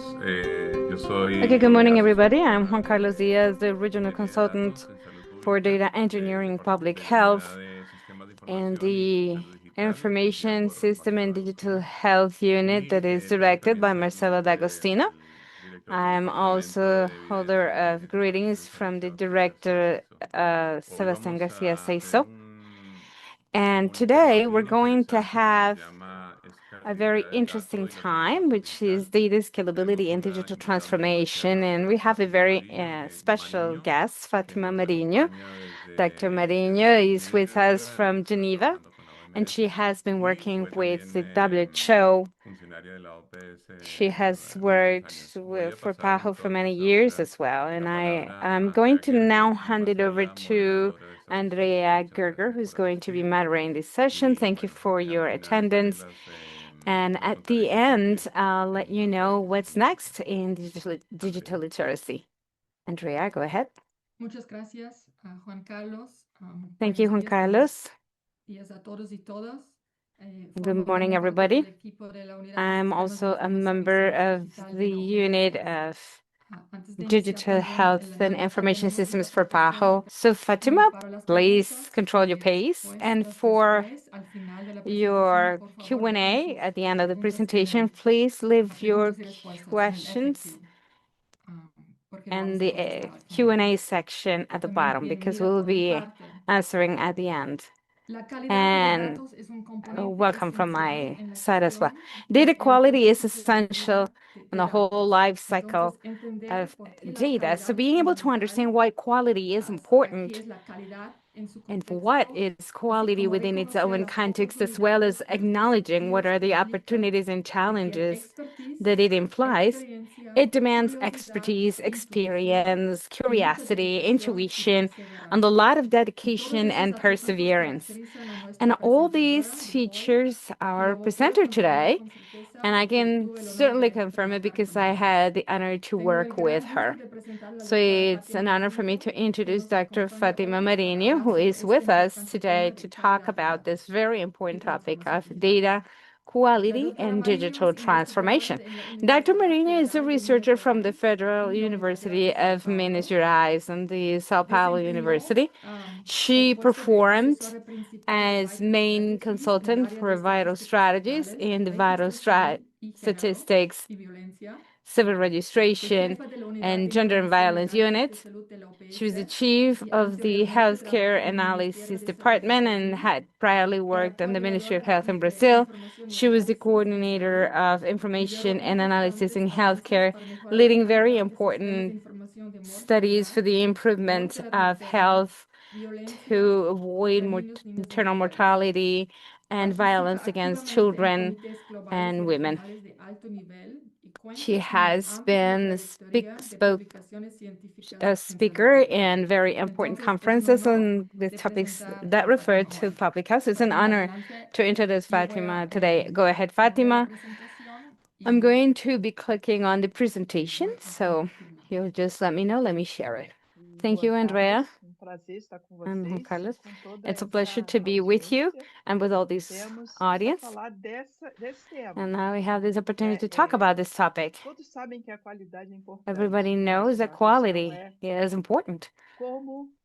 Okay, good morning, everybody. I'm Juan Carlos Diaz, the regional consultant for data engineering, public health, and the information system and digital health unit that is directed by Marcelo D'Agostino. I'm also holder of greetings from the director, Sebastián García Seiso. And today we're going to have a very interesting time, which is data scalability and digital transformation. And we have a very special guest, Fatima Marinho. Dr. Marinho is with us from Geneva, and she has been working with the WHO. She has worked for PAHO for many years as well. And I'm going to now hand it over to Andrea Gerger, who's going to be moderating this session. Thank you for your attendance. And at the end, I'll let you know what's next in digital literacy. Andrea, go ahead. Muchas gracias, Juan Carlos. Thank you, Juan Carlos. Días a todos y todas. Good morning, everybody. I'm also a member of the unit of Digital Health and Information Systems for PAHO. So Fatima, please control your pace. And for your Q&A at the end of the presentation, please leave your questions in the Q&A section at the bottom, because we'll be answering at the end. And welcome from my side as well. Data quality is essential in the whole life cycle of data. So being able to understand why quality is important and what is quality within its own context, as well as acknowledging what are the opportunities and challenges that it implies. It demands expertise, experience, curiosity, intuition, and a lot of dedication and perseverance. And all these features are presented today, and I can certainly confirm it because I had the honor to work with her. So it's an honor for me to introduce Dr. Fatima Marinho, who is with us today to talk about this very important topic of data quality and digital transformation. Dr. Marinho is a researcher from the Federal University of Minas Gerais and the Sao Paulo University. She performed as main consultant for vital strategies in the vital statistics, civil registration, and gender and violence unit. She was the chief of the healthcare analysis department and had priorly worked on the Ministry of Health in Brazil. She was the coordinator of information and analysis in healthcare, leading very important studies for the improvement of health to avoid maternal mortality and violence against children and women. She has been a speaker in very important conferences on the topics that refer to public health. It's an honor to introduce Fatima today. Go ahead, Fatima. I'm going to be clicking on the presentation, so you'll just let me know. Let me share it. Thank you, Andrea. And Juan Carlos. It's a pleasure to be with you and with all this audience. And now we have this opportunity to talk about this topic. Everybody knows that quality is important.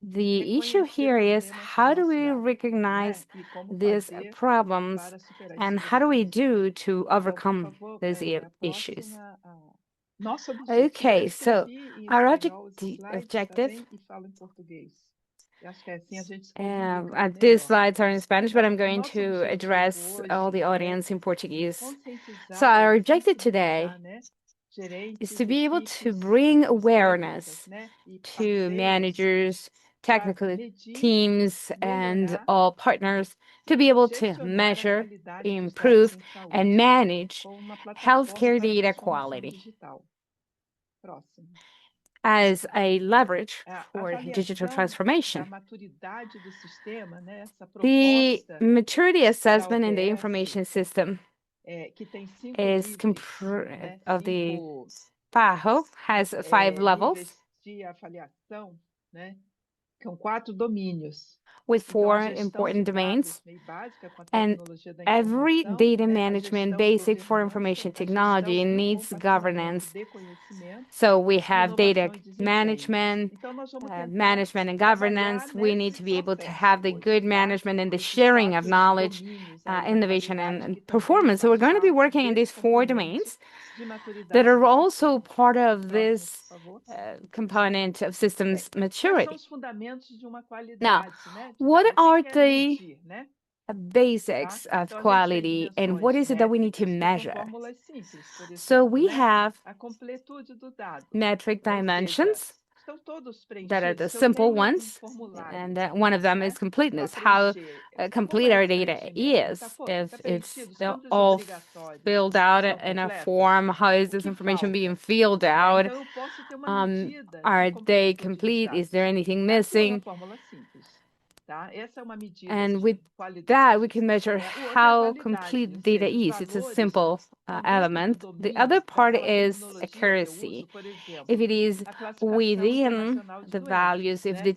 The issue here is, how do we recognize these problems and how do we do to overcome these issues? Okay, so our objective, these slides are in Spanish, but I'm going to address all the audience in Portuguese. So our objective today is to be able to bring awareness to managers, technical teams, and all partners to be able to measure, improve, and manage healthcare data quality as a leverage for digital transformation. The maturity assessment in the information system is of the PAHO has 5 levels. with Então, a four gestão de important dados domains. meio básica com a And tecnologia da every informação, data né? A management gestão e basic for governança, information a gestão technology e o needs compartilhamento governance. de conhecimento So we e have data inovação e desempenho. management, Então, nós vamos tentar management and trabalhar governance. We need to nesse be able to processo have the hoje, good tá? management and Com the esses sharing of quatro knowledge, domínios aí da innovation and, qualidade que and também performance. So faz we're going to be parte working in these desse four componente domains de that maturidade are do also sistema. part of Próximo, por this favor. component of systems Bem, quais são maturity. os fundamentos de uma Now, qualidade, né, de what dados? O que are que é the medir, né? Tá? basics of Então, a gente tem quality and what dimensões is it that we need to métricas, que são measure? fórmulas simples, por So exemplo, we né? have A completude do dado, metric ou seja, dimensions estão todos that are preenchidos. the Se eu simple tenho um ones, and formulário, one of them is né, para completeness, how preencher, como complete é our esse data preenchimento? Né? is. Tá If it's preenchido? Os they're campos all obrigatórios filled out estão in a completos? form, how is O this que information being falta? filled Né? out? Então, eu posso ter uma medida de Are they completude dos complete? Is there dados. anything Aqui é uma missing? fórmula simples, tá? Essa é uma medida And assim, with de that, we qualidade. can measure Né? O outro é a how qualidade, complete ou data seja, os is. It's a valores simple estão dentro do element. The other domínio part daquela is terminologia que eu accuracy. uso, por If exemplo, it is a classificação within internacional de the values, doenças, if né? the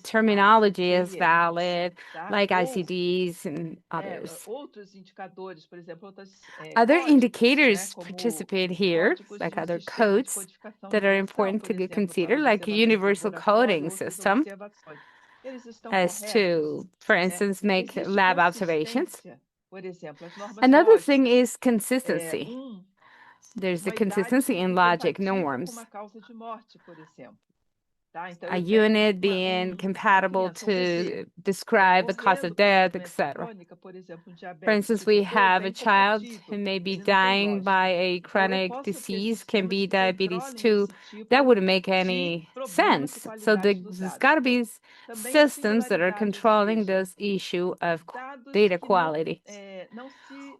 A terminology is DIEMS, valid, tá? like Ou ICDs and né, others. outros indicadores, por exemplo, outros Other códigos, né? indicators Como participate here, códigos like do other sistema de codes codificação de that are doenção, important por to exemplo, para consider, like a observações de universal laboratório, coding outras system, observações. Eles estão as to, corretos, for né? instance, make Existe lab observations. consistência, por exemplo, as normas Another thing lógicas. is consistency. Um, There's the uma consistency idade in logic incompatível com norms. uma causa de morte, por exemplo. Tá? Então, A eu tenho unit being uma compatible criança, um bebê, to describe the cause morrendo of com uma death, doença etc. crônica, por exemplo, um For diabetes instance, tipo we 2, have é a child who incompatível, may be ele não tem dying by lógica. a Então, eu chronic posso ter disease, can sistemas be que diabetes controlem too. esse That tipo wouldn't make de any problemas de sense. So qualidade dos there's dados. got to Então, be também a systems that are singularidade, ou controlling seja, this issue of dados data que não, quality. não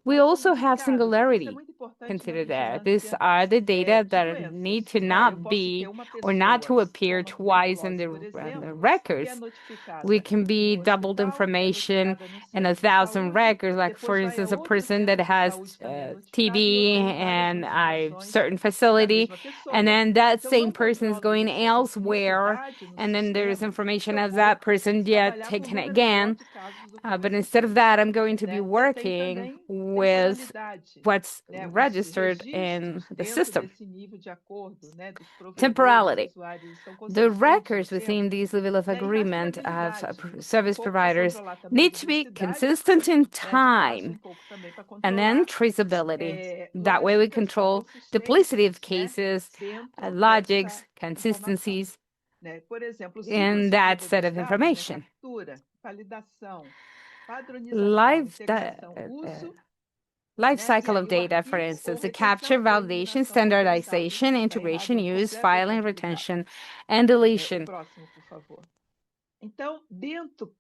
We são also have duplicados. Isso é singularity muito importante na considered there. These vigilância are the data de that need doenças. to Né? Eu not posso ter be uma or not pessoa to com appear uma twice in tuberculose, por the exemplo, que é records. We notificada can be no doubled hospital, é information notificada no in a centro de thousand saúde, records. Like, for depois vai a instance, a outro person that centro de has saúde também é notificado e eu TB tenho várias and a notificações certain da facility, mesma and pessoa. then that Então, eu same não person is controlo going isso, essa elsewhere, ciclicidade no and then there's sistema, se information eu of that vou person yet trabalhar para um taken número maior again. de casos do que But você instead of tem. that, I'm going to be Né? Eu tenho working também with temporalidade, what's né? Os registered in registros the dentro system. desse nível de acordo, né? Dos provedores, Temporality. usuários, estão The consistentes no records within tempo, these level of né? E agreement of rastreabilidade, um service pouco para providers controlar também a need to be diversidade, consistent in né, de classe, um time, pouco também para and then controlar traceability. That way we lógicas, a control duplicity consistência, of né, cases, dentro logics, dessa informação, consistencies né? Por exemplo, o ciclo in de that vida set dos of dados, né, information. captura, validação, padronização, Life, integração, uso, life né, e cycle of aí o data, for arquivo ou instance, the capture, retenção ou validation, eliminação daquele estado. standardization, Tá errado integration, ou use, completo ou filing, complicado. retention, and O deletion. próximo, por favor. Então,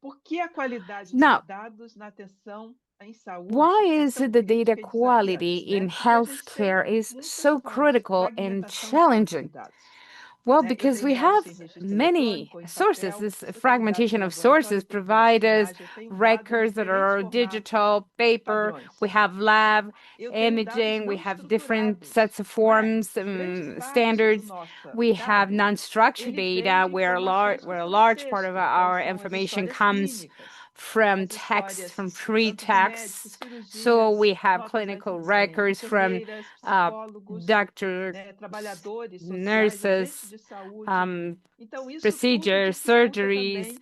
por que a qualidade dos Now, dados na atenção em why saúde é is tão it the data crítica e quality desafiante, in né? Porque a gente tem healthcare is muita so critical and fragmentação de fontes de challenging? dados, Well, né? Eu because tenho we dados have em registro many eletrônico, em sources. papel, This eu tenho dados em fragmentation of laboratório, sources eu tenho dados de provide us imagem, eu tenho dados em records that diferentes are formatos digital, e paper. We padrões. have lab Eu tenho dados imaging. We não have different estruturados, sets of não é? forms, Grande parte do standards. nosso We have dado, non-structured ele vem data de informações que where a estão no large part of texto. Então, our são as information histórias comes clínicas, from as text, from histórias free tanto de médicos, text. So cirurgias, we have notas da clinical records from enfermeiras, uh, psicólogos, doctors, né, trabalhadores sociais, agentes nurses, de saúde. um, Então, isso tudo procedures, dificulta surgeries, também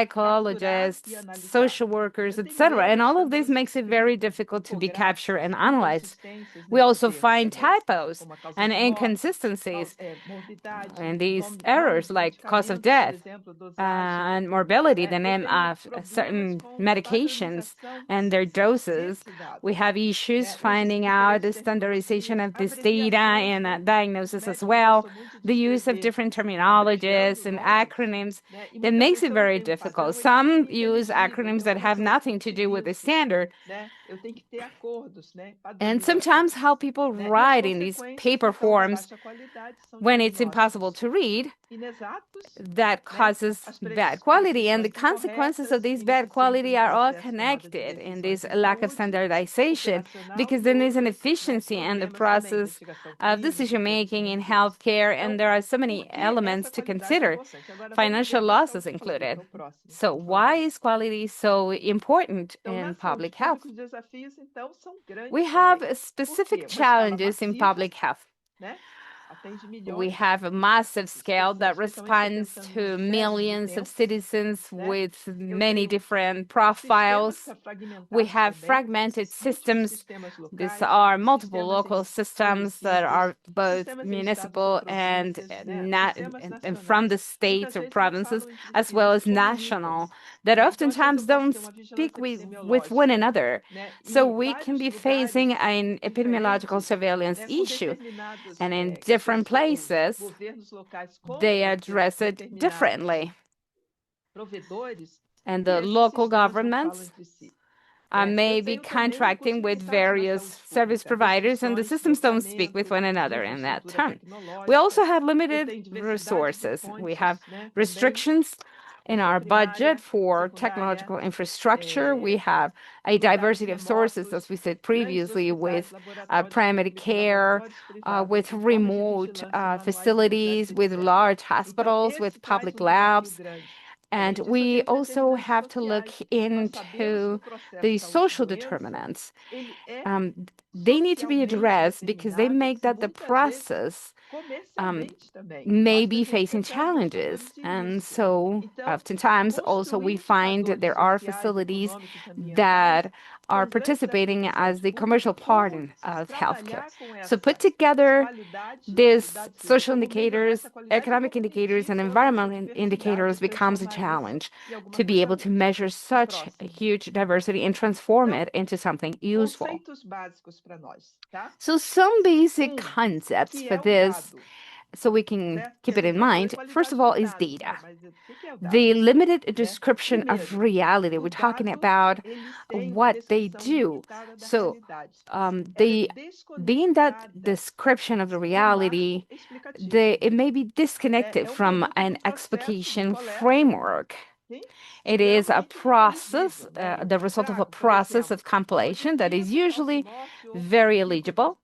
capturar e psychologists, analisar. social workers, Eu tenho etc. And erros all of também this makes it very difficult to be captured tipográficos, and analyzed. inconsistências We nesses also termos find também, typos como a causa and de morte, inconsistencies morbidade, and these nome errors, de like cause of medicamentos, por death exemplo, dosagem, and morbidity, né? the Eu name tenho of problemas certain com medications padronização and their doses. desse We dado, have issues né? Uso de finding out the diferentes standardization terminologias, of this data abreviações, and né? Os diagnosis as médicos well, gostam muito de the use of escrever different terminologies abreviando and nomes, acronyms né? E that muitas makes vezes it se eu não very tenho um difficult. padrão, ele Some fica use ilegível, acronyms então that como é have que eu nothing to do with the utilizo, standard. né? eu tenho que ter acordos, né? And sometimes Padronizações, how people né? E as write in these consequências, paper então, da forms baixa qualidade são when it's impossible diagnósticos to read, inexatos, that né? causes As bad quality, and the prescrições consequences of incorretas, this bad ineficiência quality no are all processo de tomada de connected in decisões this em lack of saúde standardization, operacional because e then there's an outras, né? efficiency in the Problemas também, process investigação of clínica, decision making in investimento e outros. healthcare, and Então, there are so por many que essa elements to qualidade é consider, importante? Agora vamos ver financial a questão losses de saúde, que included. é o próximo, So por why favor. is quality so important Então, na in saúde public health? pública, os desafios, então, são We grandes have também. Por specific quê? Uma escala challenges in massiva, public health. né? Atende We milhões, have a massive scale that especialmente estou responds pensando to nos testes millions of intensos, citizens né? with Eu many tenho different sistemas profiles. We fragmentados have também, fragmented múltiplos systems. sistemas These locais, are multiple sistemas local em systems that municípios, are both sistemas em estados ou municipal and províncias, né? not Sistemas and from nacionais, the e que states às or vezes não provinces, falam entre as si, well não se as comunicam, national, that né? Então, às vezes eu oftentimes posso don't ter uma speak vigilância with one epidemiológica, another. né? So Em we can vários be facing lugares an epidemiological diferentes, surveillance né? Com issue, determinados and in different places, governos locais they contra address it determinados differently. provedores, And e the esses local sistemas não falam governments entre si. may Eu be tenho também uma contracting with possibilidade na various saúde service pública, providers, and the restrições de systems don't speak with orçamento, one de another in that infraestrutura term. We tecnológica, also have eu limited tenho diversidade de resources. We have fontes, né, também, restrictions in our budget primária, for secundária, technological infrastructure. We have a lugares diversity of sources, as remotos, we said grandes previously, hospitais, with laboratórios primary públicos, care, laboratórios privados, with com formas de remote vigilância manuais, facilities, complexas, with etc. large Então, hospitals, esse with traz public desafio labs. grande. And Além disso, eu we tenho also determinantes have to look sociais. Nós sabemos que into o processo the social saúde-doença, determinants. ele é They need to be socialmente addressed because they determinado make e that the muitas vezes process um, comercialmente também. may Basta a be gente facing pensar nos fatores challenges. de And risco. so Então, oftentimes also construir we find indicadores there are sociais, facilities econômicos, ambientais that are são grandes participating desafios da as saúde the pública commercial e part of healthcare. trabalhar com So put essa together qualidade, these qualidade seja social como melhorar indicators, essa qualidade e economic como indicators, medir and toda essa environmental diversidade indicators e becomes a transformar isso challenge em alguma to be coisa able to útil. measure O such a próximo. huge diversity and transform Então, it into something useful. conceitos básicos para nós, tá? So some basic O concepts que for é o this, dado, so we can certo? keep it in Já falei mind. First of qualidade all do is dado, data. né? Mas o que é o dado, The limited né? description of Primeiro, reality. o We're talking dado, about ele tem uma what they descrição do. limitada da So realidade. Ela é the being that desconectada description of the do marco reality, explicativo. it may be disconnected É um from produto an do processo de explication coleta, framework. sim? It is a Geralmente muito process, legível, né? Eu the result of a trago, por process of exemplo, hoje compilation em that dia, is por causa do usually nosso outro very tipo de legible.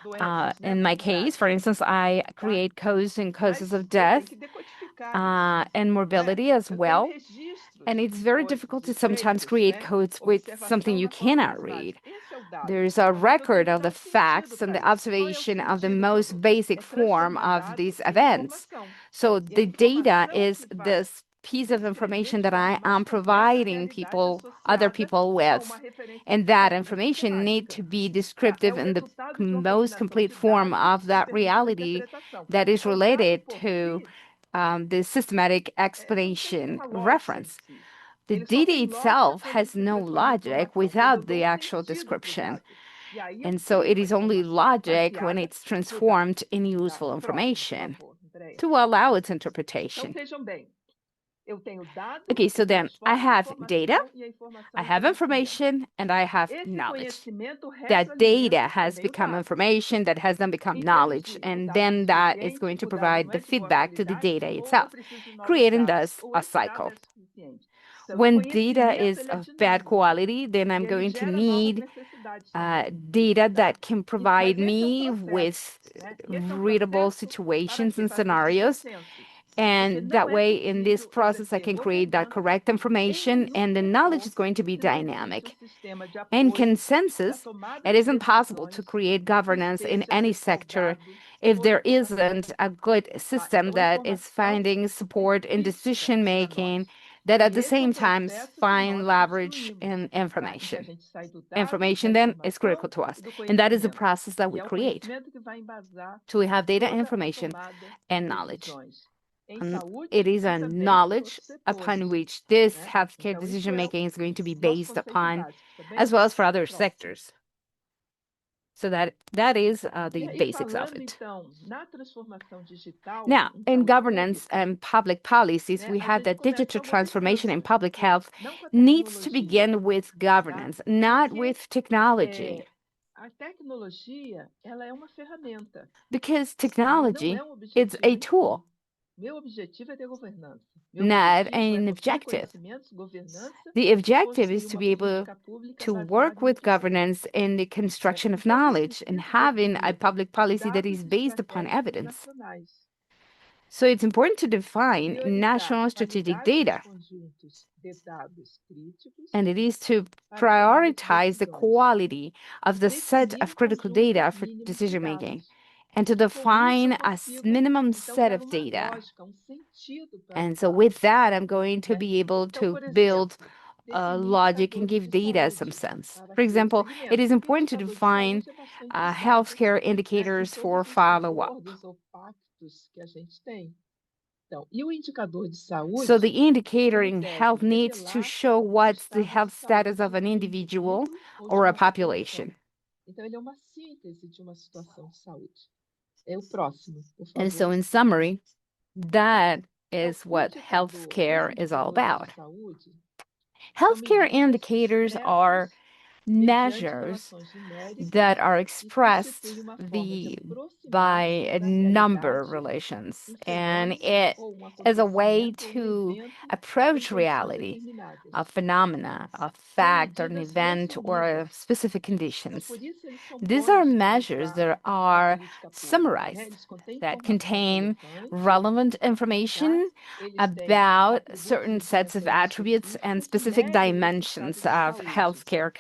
doenças, né, In my como case, for Braxton, instance, I tá? create codes and causes Mas of eu tenho death que decodificar isso, and né? morbidity as Eu tenho well. And registros it's de very coisas, difficult de to sometimes feitos, create né? codes with something Observação you da forma cannot mais read. básica. Esse é o dado. There's a Mas eu tenho record que of dar the sentido facts and para the isso. Qual é o observation of the sentido, most Carol? basic É form transformar of dado these em events. informação. So E a the data informação is que vai this piece of descrever information de that forma I mais am completa a providing realidade other associada people a uma with. referência And that concreta, information need sistemática. to be Tá? É descriptive o in the resultado de uma most combinação complete de form dados of que that permite uma reality interpretação. that is É o dado related por to si, the systematic não tem explanation uma lógica em reference. si. The Ele só data tem lógica itself quando ele has se no transforma em logic informação, quando eu without dou the actual sentido para o description. dado. E aí eu And so crio it uma is only informação logic when baseada it's no dado. transformed in Tá? useful Próximo, por information favor, Andréia. to allow its Então interpretation. vejam bem, eu tenho dado Okay, que so then I transforma em have data, informação e a informação I em have conhecimento. information, and I have Esse knowledge. conhecimento That data retroalimenta has também o become dado. information that has then become Em termos knowledge, de o and dado é then that is insuficiente, going to o dado provide não the é de boa feedback to the qualidade, data ou eu itself, preciso de novos creating dados, thus ou a esse dado cycle. é suficiente. Então, o When data conhecimento is ele é of bad dinâmico quality, then e I'm ele going to gera novas need necessidades também, data tá? that can Mas provide esse é um me processo, with né? E esse é um readable processo para situations quê? and Para fazer scenarios. consenso. Porque And that não é way, in this possível process, I exercer can create that governança correct em information, nenhum and the knowledge setor is going to be se não existe um dynamic. sistema de And apoio da consensus, tomada it de isn't possible to decisões create que governance in esteja any sector respaldado if por there informação. isn't a good Tá? system Então, a that is informação finding é support in crítica decision para making, nós. that at E the esse é um same time processo que find nós leverage construímos, in tá? Em que a information. gente sai do dado, da Information then is critical informação to e us. do And that is the conhecimento. process that E we é o create. conhecimento que vai embasar So we have data, toda a information, tomada de and knowledge. decisões em And saúde it is e a também em knowledge outros upon setores, which this né? healthcare Então, isso decision é o making is going to be nosso based conceito upon, básico, tá bem? as well as for other Próximo. sectors. So that is E the aí, basics of falando it. então na transformação digital Now, em in saúde governance pública, and public policies, né, we a have gente that começa, digital então vou ter que transformation começar in public health não com a needs to tecnologia, begin with tá? governance, not Porque with technology, a tecnologia, ela é uma ferramenta, because mas não é technology um is objetivo a em si. tool, Meu objetivo é ter governança. Meu not objetivo é an construir objective. conhecimentos, governança The e objective construir is to uma be able política pública to baseada work em with evidência. governance in the Né? construction of Então, isso knowledge and precisa having a definir public policy that is dados based upon estratégicos evidence. nacionais, So it's important to define priorizar national strategic qualidade dos data, conjuntos de dados críticos and it is to para tomada de prioritize the decisões, quality of the set definir of critical conjunto data for mínimo de decision making, dados. and to E com isso eu define a consigo, minimum então, set dar of uma data. lógica, um sentido para And os so with dados, that, I'm going to né? be able Então, to por build exemplo, definir logic and indicadores give de data some saúde sense. para For aquele example, it segmento, is porque important to indicador de define saúde é bastante usado, healthcare né, em indicators for todos os follow-up. acordos ou pactos que a gente tem. Então, e o indicador de So the saúde, indicator ele in deve health needs to revelar show o what's the estado de health status saúde of an de um individual indivíduo ou de or a uma população. population. Então, ele é uma síntese de uma situação de saúde. É o próximo, por And so favor. in summary, that Então, is o what indicador, os healthcare is all indicadores de about. saúde são Healthcare medidas indicators are expressas mediante measures relações numéricas that are e expressed constituem uma forma de by aproximar-se a da number realidade relations, um and fenômeno it ou um is a way acontecimento ou um to evento em approach condições reality, a determinadas. phenomena, a São fact, or an medidas event, or a resumidas. specific Então, conditions. por isso, eles These are compõem measures that a are política pública, né? summarized, Eles contêm that informação contain relevante, relevant tá? information Eles têm about atributos certain e sets of dimensões attributes and específicas que specific medem esse estado dimensions de of saúde. healthcare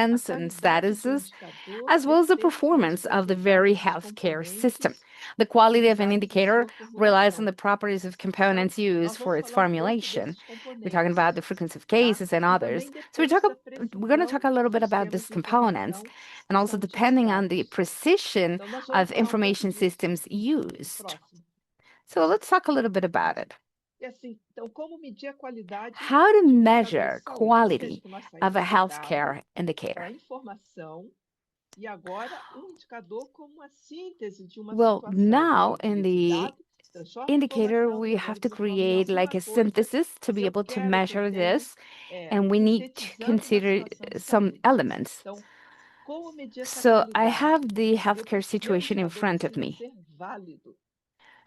A conditions and qualidade do statuses, indicador as well as the depende dos performance of the very resultados dos healthcare system. componentes The quality of an usados em indicator sua relies on formulação. the properties of Então, components used nós for vamos its falar um pouco formulation. desses We're talking about componentes, the frequency of tá? cases and E others. também So depende da we're going to precisão talk a little bit dos about sistemas these de components, informação and que also são depending on the utilizados. precision Então, nós vamos of falar um pouco information disso. systems used. Próximo. So let's talk a little bit about it. E assim, então, como medir a qualidade How to de um indicador de measure saúde? Então, veja quality que nós of saímos a do dado healthcare indicator? para a informação e agora um indicador como uma síntese de uma Well, situação. Então, now eu in crio esse the dado, transformo em indicator, informação, we have devemos to transformar em create like alguma a coisa synthesis to se be eu able to quero que eu measure tenha this, and we need to sintetizando uma consider situação de some saúde. elements. Então, como medir essa So I qualidade? have the healthcare Meu situation in indicador front of precisa me. ser válido,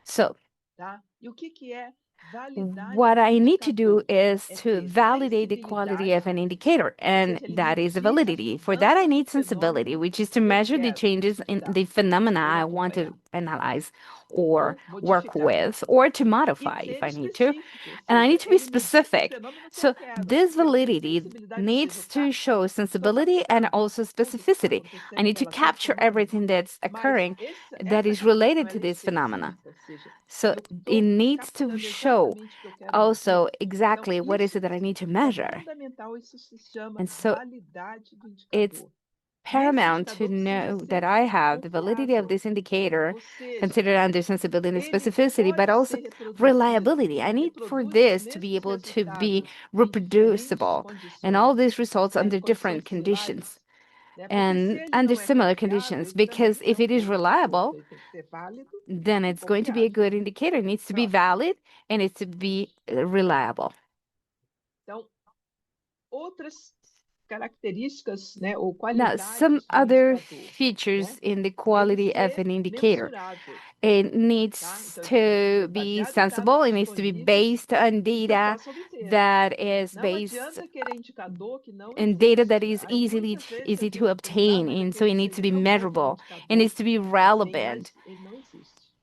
So tá? E o que é validade what de um I need to do indicador? is É to ter validate the quality of sensibilidade, an indicator, ou and seja, ele that is the medir validity. as For that, I mudanças do need sensibility, fenômeno which is to que eu measure the quero changes in estudar the phenomena ou I want to acompanhar analyze or ou work modificar. with, or to E modify if ser I need to. específico, ou And I need seja, to be ele medir o specific. fenômeno que eu So quero. this Quero ter validity sensibilidade, ou seja, needs to show estou sensibility and captando also tudo que está specificity. I acontecendo em need to relação ao capture fenômeno, everything that's mas occurring that essa is captação related to ela é this phenomena. específica, ou seja, So eu it estou needs to captando show exatamente o que eu quero medir. also Então, exactly what is it isso that I need to é measure. fundamental, isso se chama And so validade do it's indicador. E esse paramount to indicador precisa know that ser I have the validity of confiável, this indicator, ou seja, considered under sensibility and ele specificity, but pode also ser reproduzido, reliability. I need for reproduz os this to be mesmos able to be resultados em diferentes reproducible, and all condições, these results né, under condições different conditions similares, né? Porque se and ele under não é similar confiável, conditions. ele também Because não é if um it is bom indicador. Então, reliable, ele tem que ser válido then e it's going to be a confiável. good indicator. It needs to be Próximo. valid and it's to be reliable. Então, outras características, né, ou Now, some qualidades do other indicador, features né? in the Ele quality of ser an indicator. mensurável, It tá? needs Então, ele precisa to ser be baseado em dados sensible. It needs to be disponíveis based on e que eu data possa obter. that is Não based adianta querer indicador que não and data that existe. is Aí muitas vezes a easy to gente diz, ah, obtain. mas And so aquele it needs to be segmento eu vou ter um measurable. It indicador needs to be assim, relevant. mas ele não existe,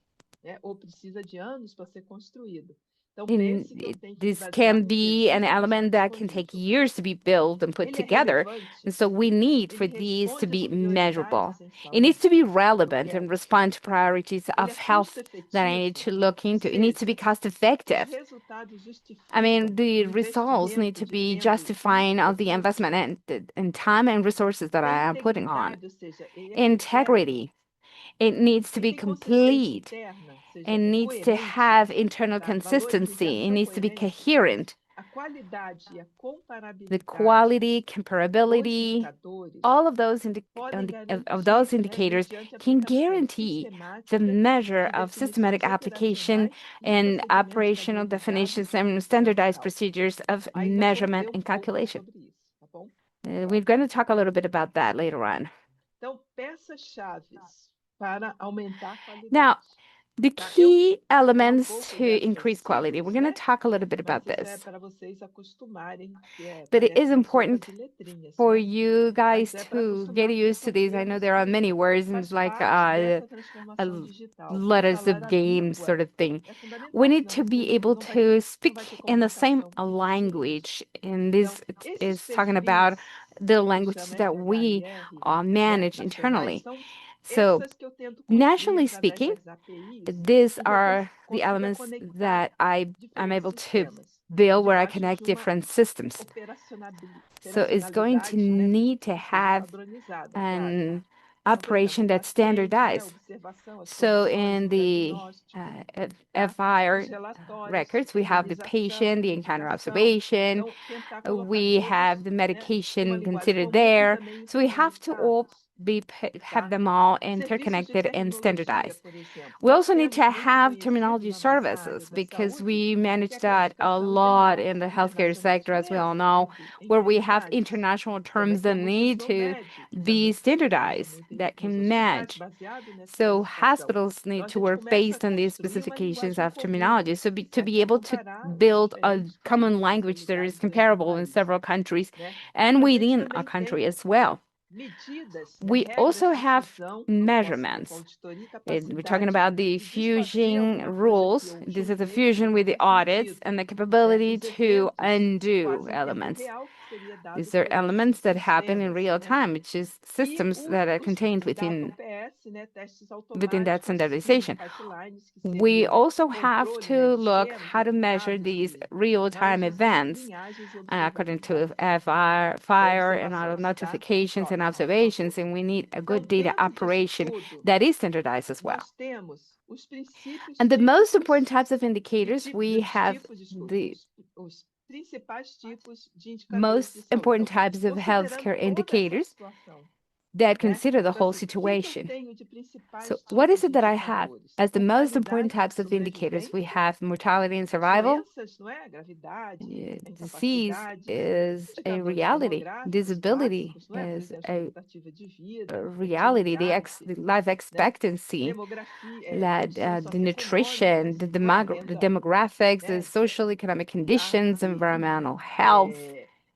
né? Ou precisa de anos para ser construído. Então And pense que eu tenho que me this basear can no que be an existe e no que está element that can take disponível. years to be built and put Ele é together. relevante? And so we need Ele for these to responde às be measurable. prioridades em It needs to saúde be que eu relevant and quero? respond to priorities Ele é of health custo that I need efetivo? to look Ou into. It needs to be seja, cost os effective. resultados I mean, justificam the o results need investimento to de be tempo, justifying of the recursos. investment and time and resources that I am putting on. Integridade, ou seja, ele é completo. Integrity. It needs to Ele be tem consistência complete. interna, ou seja, It é needs to coerente, have internal tá? Valores internos consistency. It são needs to be coerentes. coherent. a qualidade e a the comparabilidade quality, dos comparability, indicadores all of those podem of those garantir, né, indicators mediante can aplicações guarantee the sistemáticas measure de of definições systematic application operacionais e and procedimentos operational padronizados definitions de and medição de standardized cálculo. procedures of Ainda vou measurement ver um and pouco calculation. sobre isso, tá bom? We're going to talk a little bit about that later on. Então, peças-chaves para aumentar a Now, qualidade. the Tá? key Vou falar um elements pouco to dessas increase quality. We're siglas, going to né? talk a little bit Mas about isso é this. para vocês acostumarem, que But it is parece uma sopa important de letrinhas, for né? you guys Mas é para to get acostumar, porque used to são this. I know there are termos many que words and faz it's like parte dessa transformação digital, porque letters falar of a games língua sort of thing. é We fundamental, need senão to be você able não vai ter, to não vai ter speak in the same comunicação eficiente. language. And Então, this esses is talking about perfis the que a gente language chama that we SHRR, né, manage nacionais, internally. são So, essas que eu tento construir nationally através speaking, das APIs, these em que eu are the consiga elements conectar that I'm diferentes able to sistemas build where I debaixo connect de uma different systems. So it's going to operacionalidade, né, need to que seja have padronizada, claro. an Então, por exemplo, operation that's pacientes, né, standardized. observação, as So condições, in o the diagnóstico, uh, tá? FIR Os relatórios, records, we have the indenização, patient, the encounter medicação. observation, Então, tentar colocar we have todos, the né, numa medication linguagem considered comum e there. também So we have to all interconectados, have tá? them all Serviços de interconnected and tecnologia, standardized. por exemplo. We Nós also need temos to muito have conhecido terminology na nossa área services da because saúde, we que é manage a that a classificação lot in the healthcare internacional de sector, as we all doenças, né, know, de where we have enfermidades. international Também terms that temos o need to SNOMED, que be também precisa standardized, muito that nos can hospitais, match. baseado nessa So classificação. hospitals Então, need a to gente work começa a based on these construir uma specifications linguagem of comum, terminology. So to né, be para able to comparar os build a diferentes common países ou language that is lugares dentro do comparable in país, several countries né? and A gente within a também country tem as well. medidas, né, We regras also de have fusão. Eu posso ver com measurements. auditoria e We're talking capacidade about the de desfazer fusing alguma coisa que rules. eu This is the julguei que fusion não with the fez audits sentido, and the né? capability Os to eventos que se undo fazem em tempo elements. real, que seria dado These are pelos elements that happen in sistemas, real né? time, which is E systems that are os contained data OPS, né, testes within that automáticos e standardization. pipelines, que We seria also have controle, né, to de look espera, how to measure resultados these de real-time análise e events linhagens e according to observabilidade, e fire and auto observações, tá? notifications and Próximo, por favor. observations, and we need a Então, good data dentro disso operation tudo, that is standardized as well. nós temos os princípios And the most típicos important types of indicators, we dos have tipos, desculpe, the os principais tipos de indicadores de most saúde. important Então, types of considerando healthcare toda essa indicators situação, that né? consider the Então, whole assim, o que eu situation. tenho de So principais what is tipos it de that I have? indicadores? As the most important Mortalidade, types of indicators, we sobrevivência, have mortality and survival. doenças, não é? A gravidade, a Disease incapacidade, is a indicadores reality. demográficos Disability clássicos, não é? Por is exemplo, a expectativa de vida, reality. fertilidade, The life né? expectancy, Demografia, that condições the nutrition, socioeconômicas, não é? the Renda, demographics, the né? social economic conditions, Classe, environmental health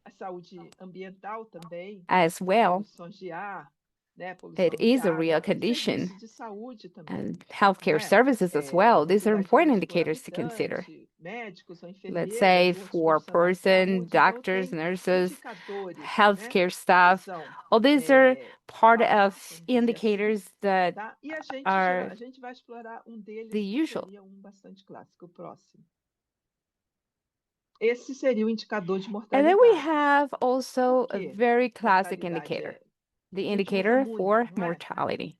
a saúde ambiental também, as well. poluições de ar, né? It Poluição de is a real água, condition. serviços de saúde também, And não healthcare é? services as well. These are Quantidade de important gente por indicators to consider. habitante, médicos ou Let's enfermeiras say ou outros for profissionais de person, saúde. Então, doctors, tem nurses, indicadores, né? healthcare Que staff. são All these are part clássicos, of vamos dizer assim, indicators that tá? E are a gente vai explorar um the deles que usual. seria um bastante clássico, o próximo. Esse seria o indicador de And then we mortalidade. have also Por a quê? very classic Mortalidade indicator, the a gente usa indicator muito, for não é? mortality.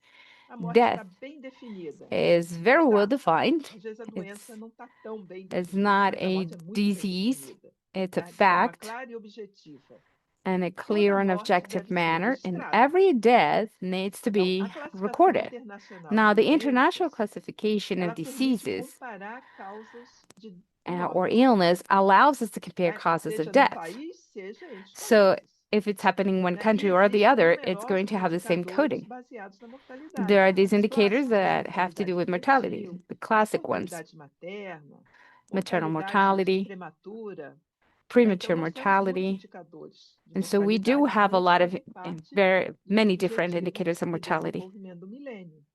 A morte está Death bem definida. is very well Tá. defined. Às vezes a doença não está tão bem It's definida, not mas a a morte é muito bem disease, definida, it's a tá? De forma fact clara e objetiva. in a Toda clear and morte objective deve ser manner, and registrada. every death needs to Então, a be classificação recorded. internacional Now, de the international doenças, classification of ela permite diseases comparar causas de or morte, illness allows us to compare né? causes of Seja num death. país, seja entre os So, países. if it's happening in one Né? E country or the existem other, it's going numerosos to have the same indicadores coding. baseados na mortalidade. There are these Os indicators clássicos, né? that have to do Mortalidade with mortality, infantil, the classic ones, mortalidade materna, maternal mortalidade mortality, prematura, né? Então, premature nós temos muitos mortality. indicadores de And so we do mortalidade, have a muitos lot of fazem parte very dos many different objetivos indicators of de mortality. desenvolvimento do milênio.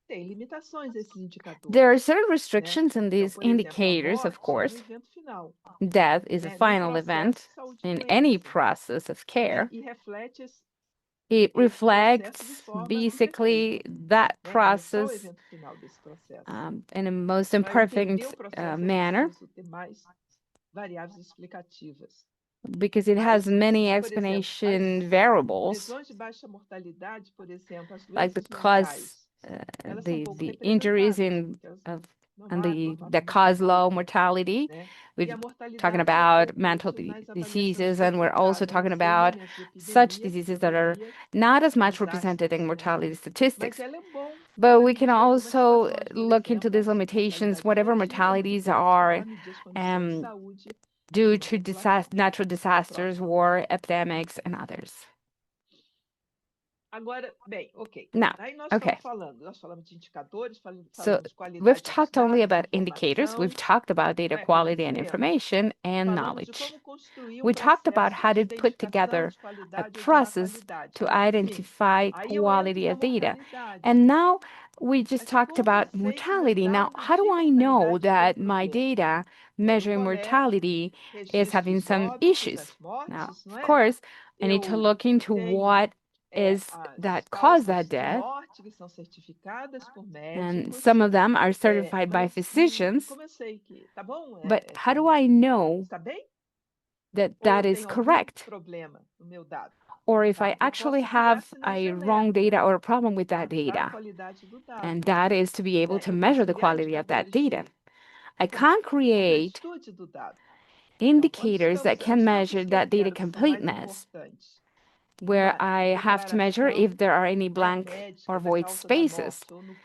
Tem limitações esses There are indicadores, certain né? restrictions in Então, these por exemplo, a indicators, of morte é um course. evento final, Death is a né? Num final processo de event saúde e in any doença, process of né? care. E reflete It esse processo de reflects forma basically imperfeita, that né? Ele é só o process evento final desse processo. in a most Para entender imperfect o processo é manner preciso ter mais variáveis explicativas. because it has Mas, many por exemplo, explanation as variables, lesões de baixa mortalidade, por exemplo, as like the doenças cause, mentais, elas são pouco the injuries representadas, porque elas of and normal, that cause low mortality. né? E We're a talking mortalidade é about mental reflexo nas avaliações diseases, and we're also classificadas talking em about momentos de such epidemia, diseases that are pandemias, not as much represented in desastres, né? mortality Mas statistics. ela é bom But para we can medir algumas also situações, por look into exemplo, these limitations, mortalidade whatever infantil é muito mortalities péssima are para medir as condições de saúde de due uma to população. natural disasters, Próximo. war, epidemics, and others. Agora, bem, ok. Now, Aí okay. nós falamos de indicadores, So falamos de we've qualidade dos talked only dados, about indicators. We've informação, talked about data né, como quality and dissemos. information and Falamos de knowledge. como construir We talked about processo how de to put identificação together de a qualidade ou de má process qualidade. to Sim, identify aí eu entro quality na of data. mortalidade. And now we just Mas talked como eu about sei que meu mortality. Now, dado how do de I know mortalidade tem that my problema? data E aí eu measuring coleto mortality is having registros some óbitos, issues? as Now, mortes, não of é? course, I need to Eu look into tenho what is as that caused causas that de death. morte que são certificadas por And médicos. some of them are certified by Mas physicians. como eu sei que tá bom? But how do I know Está bem? that Ou eu that is tenho algum correct? problema no meu dado? Or if Tá? I Eu actually posso criar have sinais de a wrong alerta, data or a problem with that tá? Para a data. qualidade do dado, And that is to be able né? to Eu posso measure the criar quality of that indicadores data. de I can't create completitude do dado. Então, quando indicators that são can os measure campos que eu that data quero que são mais completeness, importantes. where Uma I have to measure if declaração, there are any né, blank or médica da void causa da spaces. morte, ou no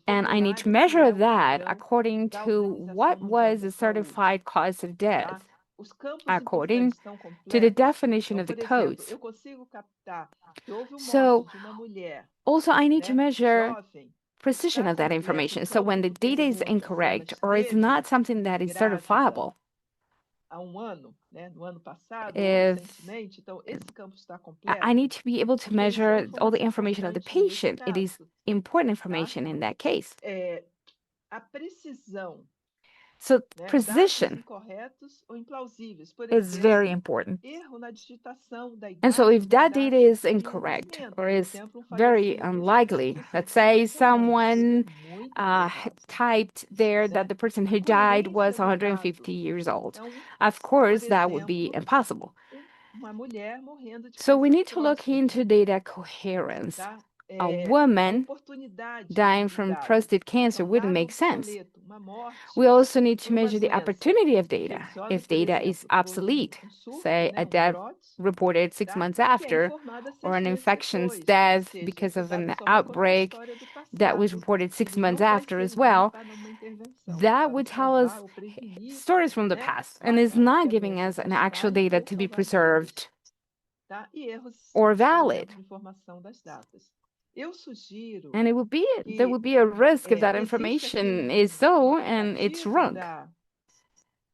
And I need to formulário que measure é o that padrão according da to Organização what Mundial was da the Saúde, certified cause of death, tá? Os campos according importantes estão to the completos. definition Então, of the por exemplo, codes. eu consigo captar que houve morte So de uma mulher, also I need to né, measure jovem. precision Está of that completo o information. So when campo the porque data essa is mulher incorrect or it's esteve not something that is grávida certifiable, há um ano, né, no ano passado ou if recentemente, então esse campo está I completo, need to be able to porque isso é uma measure all the informação information of the importante nesse patient. It is caso, important tá? information in that case. A precisão, So né, dados precision incorretos ou implausíveis, por is very exemplo, important. erro na digitação da And so idade if ou da that data data is de incorrect nascimento, or por is exemplo, very falecimento unlikely, de let's 60 say 50 anos, isso é someone muito errado, typed there that né? the person A who died was coerência do 150 dado. years old. Então, Of por course, that would be exemplo, impossible. uma mulher morrendo de So we câncer de need to look próstata, into data coherence. tá? A A woman oportunidade dying do from dado. prostate cancer Então, wouldn't dado make sense. obsoleto, uma We morte also need to por uma measure the doença opportunity of data. infecciosa, If por data is exemplo, por obsolete, surto, say né, a um death trote, reported 6 months tá? Que é after, informada or 6 an meses infection's depois. Ou death seja, because esse of dado an só vai contar a outbreak história do that was passado. reported six Ele months não vai after as servir well, para uma intervenção, that para would tell us salvar ou prevenir, stories from the né, past and is que not a giving doença us se an actual espalhe data ou to be salvar vidas, preserved tá? E erros, or por valid. exemplo, de informação das datas. Eu sugiro And there que would be a risk if that existe information aquele is so and it's aplicativo wrong.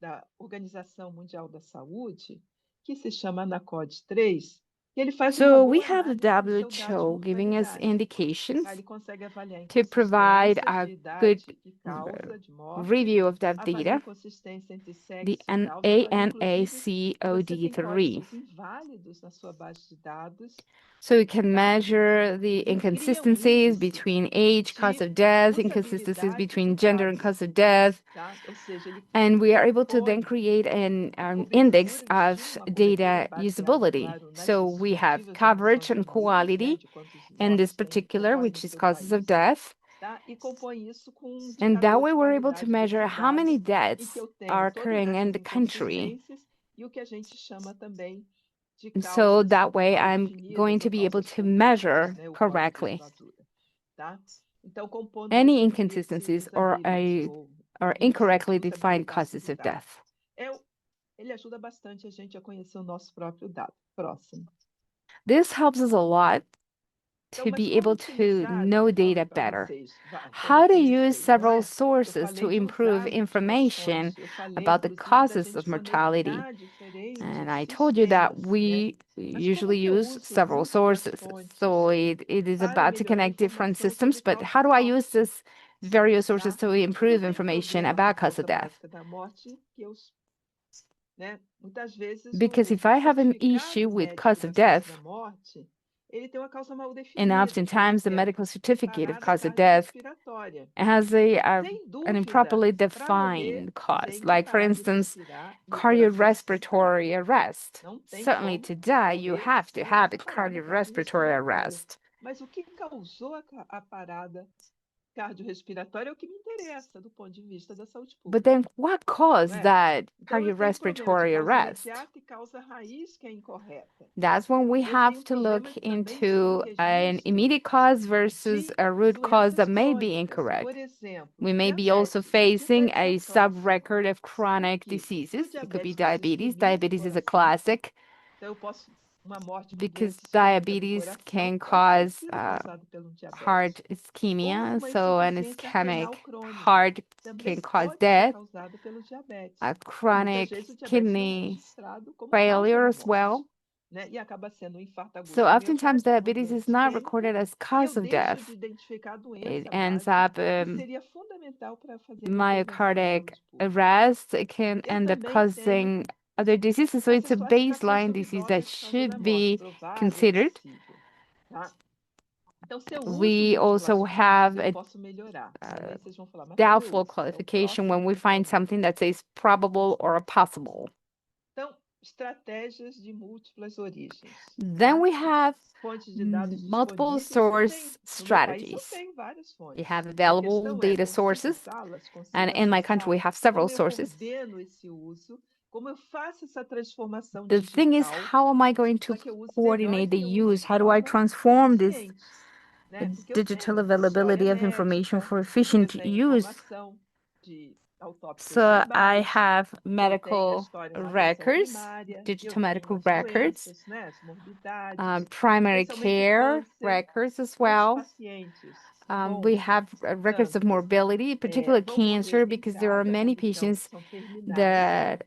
da Organização Mundial da Saúde, que se chama Anacode 3, e ele faz uma So we boa have the análise do seu dado de WHO giving us mortalidade. indications Tá? Ele consegue avaliar to provide inconsistências a de good idade e causa de morte, review of that avalia data, inconsistência entre the sexo e causa, avalia inclusive se você tem ANACOD3. códigos inválidos na sua base de dados, So we can tá? measure the E cria um inconsistencies índice between age, cause de of death, inconsistencies possibilidade de between gender and dados, cause of death. tá? Ou seja, ele And we are able to then compõe create a an index cobertura, ele of estima uma cobertura data baseada, usability. claro, nas So we have estimativas das coverage Nações and Unidas, né, quality de quantos in this mortos particular, ocorrem which no is seu causes of país, death. tá? E compõe isso com um And that indicador way de we're able to qualidade measure desses how many dados, em que deaths eu tenho are todas occurring in essas the country. inconsistências e o que a gente chama também de And so causas that way mal I'm going definidas to ou be able causas to corruptas, measure né, o código de correctly clasura, tá? Então, compondo any isso, eu diria que se inconsistencies usability ou or índice de incorrectly defined usabilidade causes do of dado. death. Ele ajuda bastante a gente a conhecer o nosso próprio dado. Próximo. This helps us a lot Então, to mas be como able to utilizar, know então, data para better. vocês, como How to use comecei, não several é? Eu sources to falei de improve usar information motivações, eu falei, about the inclusive, da causes of gente mortality. conectar diferentes And I told you that sistemas, né? we Mas como usually que eu use uso several múltiplas sources. So fontes it is para about to melhorar a connect different informação systems, sobre but causa how da do I use morte, this various sources tá? to Porque eu improve tenho um information problema com a about cause of causa death? básica da morte, que eu, né? Muitas vezes Because if o I have an issue certificado with médico cause of da causa da death, morte, ele tem uma causa mal and definida, por oftentimes the exemplo, medical certificate of parada cause of death cardiorrespiratória. has Sem an dúvida, improperly para morrer defined cause, tem que like for parar de instance, respirar e o coração disparar. cardiorespiratory arrest. Não tem Certainly como to die, you morrer have to sem have a essa parada cardiorespiratory cardiorrespiratória. arrest. Mas o que causou a parada cardiorrespiratório é o que me interessa do ponto de vista da saúde But pública, then what caused não é? that Então, eu tenho problema de cardiorespiratory causa arrest? imediata e causa raiz que é incorreta. That's when we E eu tenho have um to problema look também de into an registro immediate cause versus de a root cause doenças that may be crônicas. incorrect. Por exemplo, We may be also diabetes. facing Diabetes é a um clássico. sub-record of Por chronic quê? diseases. Porque o It could be diabetes causa diabetes. isquemia do Diabetes is a coração. classic Então, eu posso, uma morte por because doença isquêmica do diabetes coração can pode ter cause sido causada pelo diabetes. heart Ou ischemia. uma So an insuficiência renal ischemic crônica heart can também cause pode ser death. causada pelo diabetes. A E muitas chronic vezes o diabetes não é kidney registrado como causa failure da as well. morte, né? E acaba sendo um infarto agudo So do oftentimes miocárdio, uma diabetes doença is not isquêmica, recorded as e eu cause of deixo death. de identificar a It doença ends base, up que seria fundamental para fazer uma intervenção de myocardic saúde pública. arrest. It can Eu end up também tenho causing other diseases. So it's essas a classificações baseline sobre disease that drogas causa da should morte, be provável e considered. possível, tá? Então, se eu uso We also múltiplas fontes, have eu a posso melhorar. Mas aí vocês vão falar, mas cadê doubtful os? É o qualification when próximo we find problema. something that says probable or possible. Então, estratégias de múltiplas origens, Then tá? we have Fontes de dados multiple disponíveis source tem. No meu país eu strategies. tenho várias We fontes. have A available questão é, data consigo sources, usá-las? and Consigo in my country we acessar? have several Como eu sources. coordeno esse uso? Como eu faço essa transformação The thing is, digital how am I going to para que eu use melhor e coordinate the que eu use use? de How do I forma transform this eficiente? Né? Porque eu digital tenho história availability of information médica, for eu efficient tenho use? informação de autópsias So I verbais, have eu tenho a medical história da atenção records, primária, eu digital tenho medical as records, doenças, né, as morbidades, primary especialmente care câncer. records as Quantos well. pacientes We com have records of câncer morbidity, particularly vão morrer cancer, em because there are casa many quando patients são terminais? that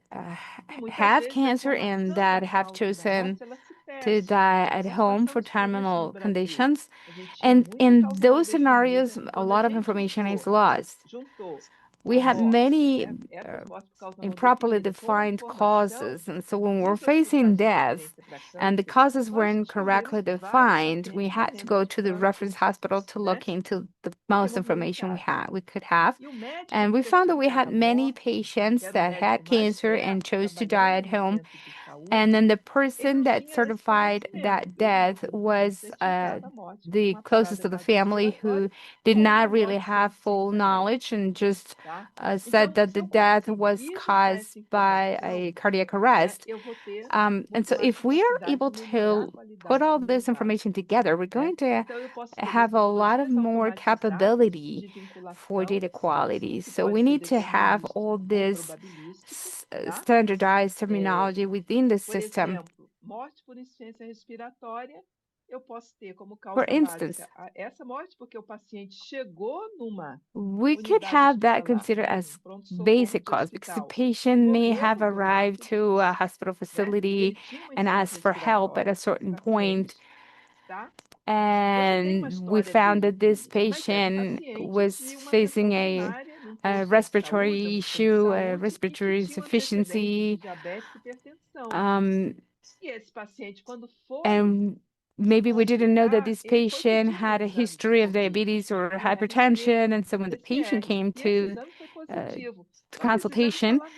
E muitas have vezes a cancer and informação da that have causa da chosen morte ela se to perde. die at Nós home for passamos por isso no terminal Brasil. conditions. A gente tinha And muita in causa mal those scenarios, definida. a Quando a lot of gente information is usou, lost. juntou We a had morte, many né, essas mortes por causa mal improperly definida, com a defined informação causes. And so when we're dos facing hospitais de death referência para and the câncer, causes nós weren't descobrimos correctly vários defined, we pacientes had to morrendo go de to the reference câncer, hospital to né, look into the porque most morriam em information casa. we could have. E o médico And que we found that we certificava had a many morte, que patients era o that médico had mais cancer and perto, chose to die trabalhando at no home. centro de And saúde, then the ele person não that tinha esse certified conhecimento, that viu, death Rita? Ele was certificava a morte por the uma closest parada to the family who cardiorrespiratória did ou uma not really morte have full subsidiamente, knowledge and just tá? said Então, that se the eu death was conseguir juntar caused essa by informação, a cardiac né, arrest. eu vou ter And muito so mais if we are capacidade de able melhorar a to put qualidade all dos meus this dados, information together, we're né? going to Então, eu posso ter have a lot of metodologias more automatizadas capability de for vinculação, data quality. que So pode we ser need to have determinístico all ou this probabilístico, tá? standardized terminology within the Por system. exemplo, morte por insuficiência respiratória, eu posso ter como For causa instance, básica essa morte porque o paciente chegou numa we could unidade have that hospitalar, considered num as pronto-socorro basic de cause because the hospital patient e may morreu have por problema arrived de to a Deus, hospital né? E ele facility tinha uma and insuficiência asked for help at respiratória a certain para point, frente, tá? Eu não tenho uma and we história found dele that this clínica, mas é patient paciente was de uma atenção facing primária num a posto de saúde ou respiratory no centro de issue, a saúde e que respiratory tinha um antecedente de insufficiency, diabetes e hipertensão. um, E esse paciente, quando foi and maybe we didn't know that consultar, this ele foi patient pedir um had a exame de history of Covid, diabetes or um RG, hypertension, and so um when the patient PCR. came E esse to exame foi uh, positivo. Só que esse exame está consultation, lá no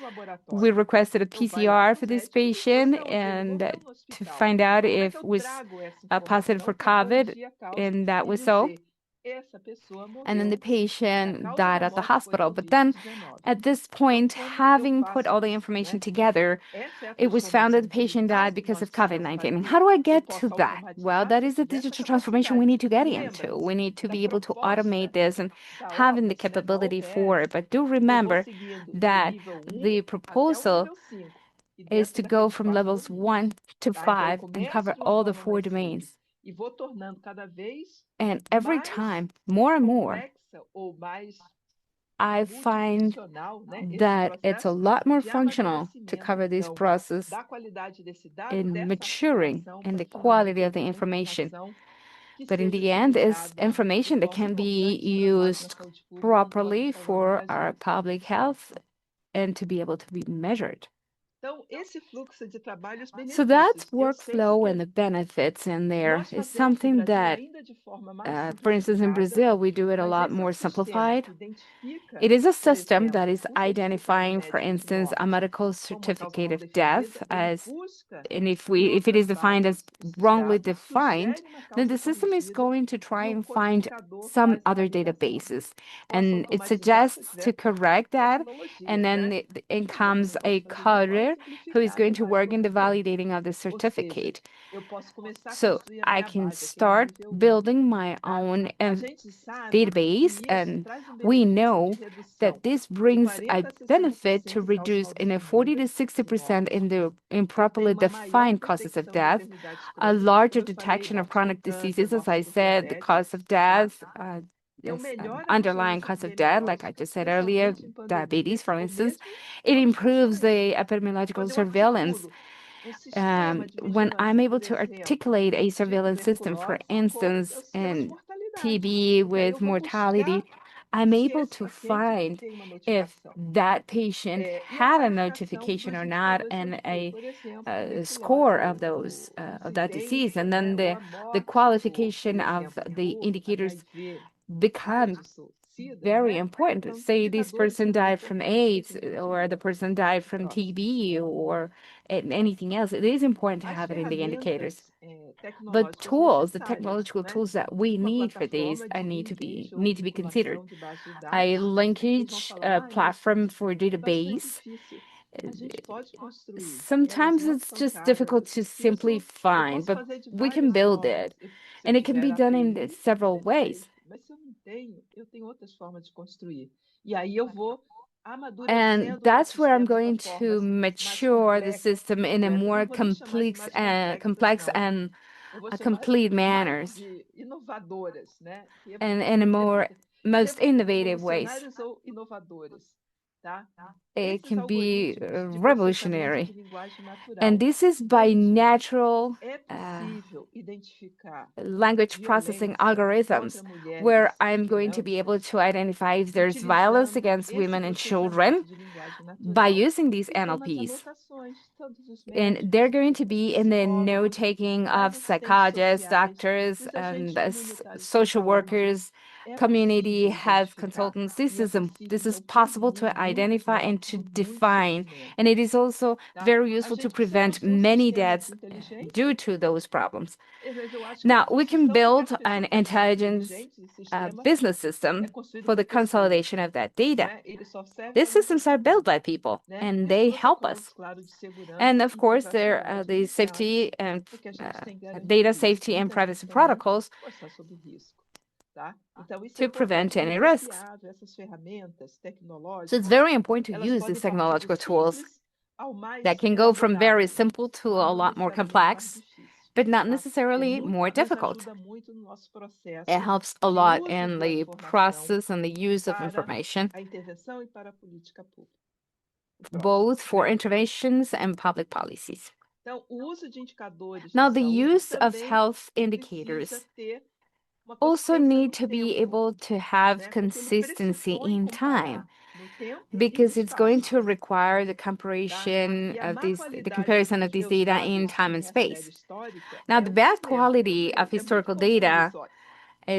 we laboratório. requested a Então, vai lá PCR no for this médico e você patient aonde ele and morreu no to hospital. find out Como é que if eu it was trago essa positive informação for para COVID, corrigir a causa and that e was so. dizer, essa pessoa And then the morreu, a patient causa died da at the morte foi hospital. But then Covid-19. at this Então, point, como eu having put faço all the isso, information né? together, Essa é a it was found that transformação the patient digital died que because nós of precisamos COVID-19. And fazer. how do I Eu get to posso that? Well, automatizar that is the dessa digital transformation we capacidade. need to get into. We Lembra-se need to da be able to automate proposta this and da having the OPAS, né, da capability for OPS, it. But do que eu vou remember seguindo do that nível 1 the até o proposal nível 5, e is dentro to go daqueles from 4 levels domínios. 1 to Tá? Então, eu 5 and começo cover de uma all the forma four mais simples domains. e vou tornando cada vez And every mais time, more and more, complexa ou mais I find multifuncional, né, esse that it's a processo lot more de functional to amadurecimento, cover this então, process da qualidade desse dado, in dessa maturing articulação, and para the quality finalmente eu of the ter uma information. informação que But in seja the end, it's utilizada de information that forma can be importante para nós na used saúde pública e que possa properly salvar for muitas our vidas. public health and to be able to be measured. Então, esse fluxo de trabalho, os So that benefícios. Eu sei workflow and porque the benefits in there nós is fazemos no something Brasil that, ainda de forma mais for instance, in simplificada, Brazil, we do it a mas lot esse é um more sistema simplified. que identifica, It is a por system that exemplo, is um certificado identifying, for médico de instance, a morte medical como uma causa certificate não of definida, death ele as, busca and em if it is outras defined as bases esses wrongly dados e defined, sugere uma then causa the system is corrigida going to e try o and find codificador some faz a other validação. databases, Posso and it automatizar suggests to através correct da that, tecnologia, and then né? it Então, por comes exemplo, a posso fazer de forma coder who is simplificada going a to base work in the concorrente. validating of the Ou seja, certificate. eu posso começar a So construir a I minha can base, aquele start nível 1, building my tá? own A gente sabe que database, isso and traz um we benefício de know redução that this de brings a 40 a benefit 60% to em causa reduce mal in a 40 definida to e 60% morte. in the Eu tenho improperly uma maior defined causes of detecção de death, enfermidades a crônicas, larger como eu falei, detection of morte por chronic câncer, diseases, as morte I por said, the cause diabetes, of tá? death, Eu yes, melhoro a underlying vigilância cause of death, like I epidemiológica, just said earlier, especialmente em diabetes, pandemias for ou instance. mesmo It em outras improves questões. the epidemiological Quando eu surveillance. articulo um sistema de When I'm vigilância, able por to exemplo, articulate a de surveillance system, for tuberculose instance, pelas in mortalidades, TB porque aí eu with vou buscar mortality, I'm se able esse to paciente find tem uma if notificação. that patient E a had a qualificação notification dos or not indicadores and foi, por exemplo, a score tuberculose, of those o of that disease, desidência, and né, then ou a the morte por qualification of exemplo, the por indicators HIV, become AIDS, ou SIDA, very né? important. São Say this indicadores person também died from importantes que a AIDS, gente or the utiliza. person died from Próximo. TB, or anything else. It is important to As have it in the indicators. ferramentas But tecnológicas tools, the necessárias, technological né? tools that we Uma need for these, plataforma de linkage ou need to be considered. vinculação de base de A dados. Vocês vão linkage falar, ah, mas platform for é bastante database. difícil. A gente pode construir, e elas Sometimes não it's são just caras. Eu difficult to simply eu find, posso but fazer de we can várias build it. formas. Se eu And it can tiver be done in API, several ways. perfeito. Mas se eu não tenho, eu tenho outras formas de construir. E aí eu vou And amadurecendo meus that's where I'm sistemas a going to formas mais mature the complexas system que in a aguentam. Eu more não vou nem chamar de complex mais and complexas, complex não. and Eu vou a chamar complete mais manners, de inovadoras, né? and in a more most innovative ways. Revolucionárias ou inovadoras, tá? It Esses can be algoritmos de processamento de revolutionary. linguagem And natural. this is by Gente, natural é uh, possível identificar language processing violência algorithms contra where mulheres e I'm going to be able crianças to identify if there's violence utilizando against esse women and processamento children de linguagem by natural using these que estão nas NLPs. anotações de todos os And they're médicos, going to dos be in the psicólogos, note-taking das of assistentes psychologists, sociais, doctors, dos and agentes comunitários de social saúde. workers, É community possível health identificar consultants. e é possível, This is então, possible to prevenir muitas identify and mortes to e muito define. sofrimento, And it is also tá? very A useful to gente precisa prevent construir um many sistema deaths inteligente. due to those problems. Mas eu acho que a Now, we can construção, porque build an acredito que intelligence inteligente, esse sistema business é system construído for the por pessoas, consolidation of that não data. é? Ele só serve These para não systems are built interferir, by people, né? and E os they help us. protocolos, claro, de And segurança of e course, there are privacidade the necessários, safety and porque a gente tem que data garantir isso. safety and Muita gente privacy também protocols pode estar sob risco, tá? Então, isso é to prevent importante. E é any risks. confiável. Essas ferramentas So it's tecnológicas, very important to elas use these podem partir do technological tools simples ao mais that can go from very elaborado, simple to a não lot more necessariamente mais complex, difícil, but not tá? É necessarily muito, more mas difficult. ajuda muito no nosso It processo helps a de lot uso in da the informação process and the use of para information, a intervenção e para a política pública. O próximo, both for né? interventions and public policies. Então, o uso de indicadores de Now, the saúde use of também health precisa indicators ter uma also consistência need no to be tempo, able to have né? Porque ele consistency pressupõe in time, comparar no tempo e no because it's going espaço, to require tá? E a má the qualidade comparison dos of these meus data in dados time em and minha série space. histórica Now, é the um bad problema, quality of é muito historical confuso data só.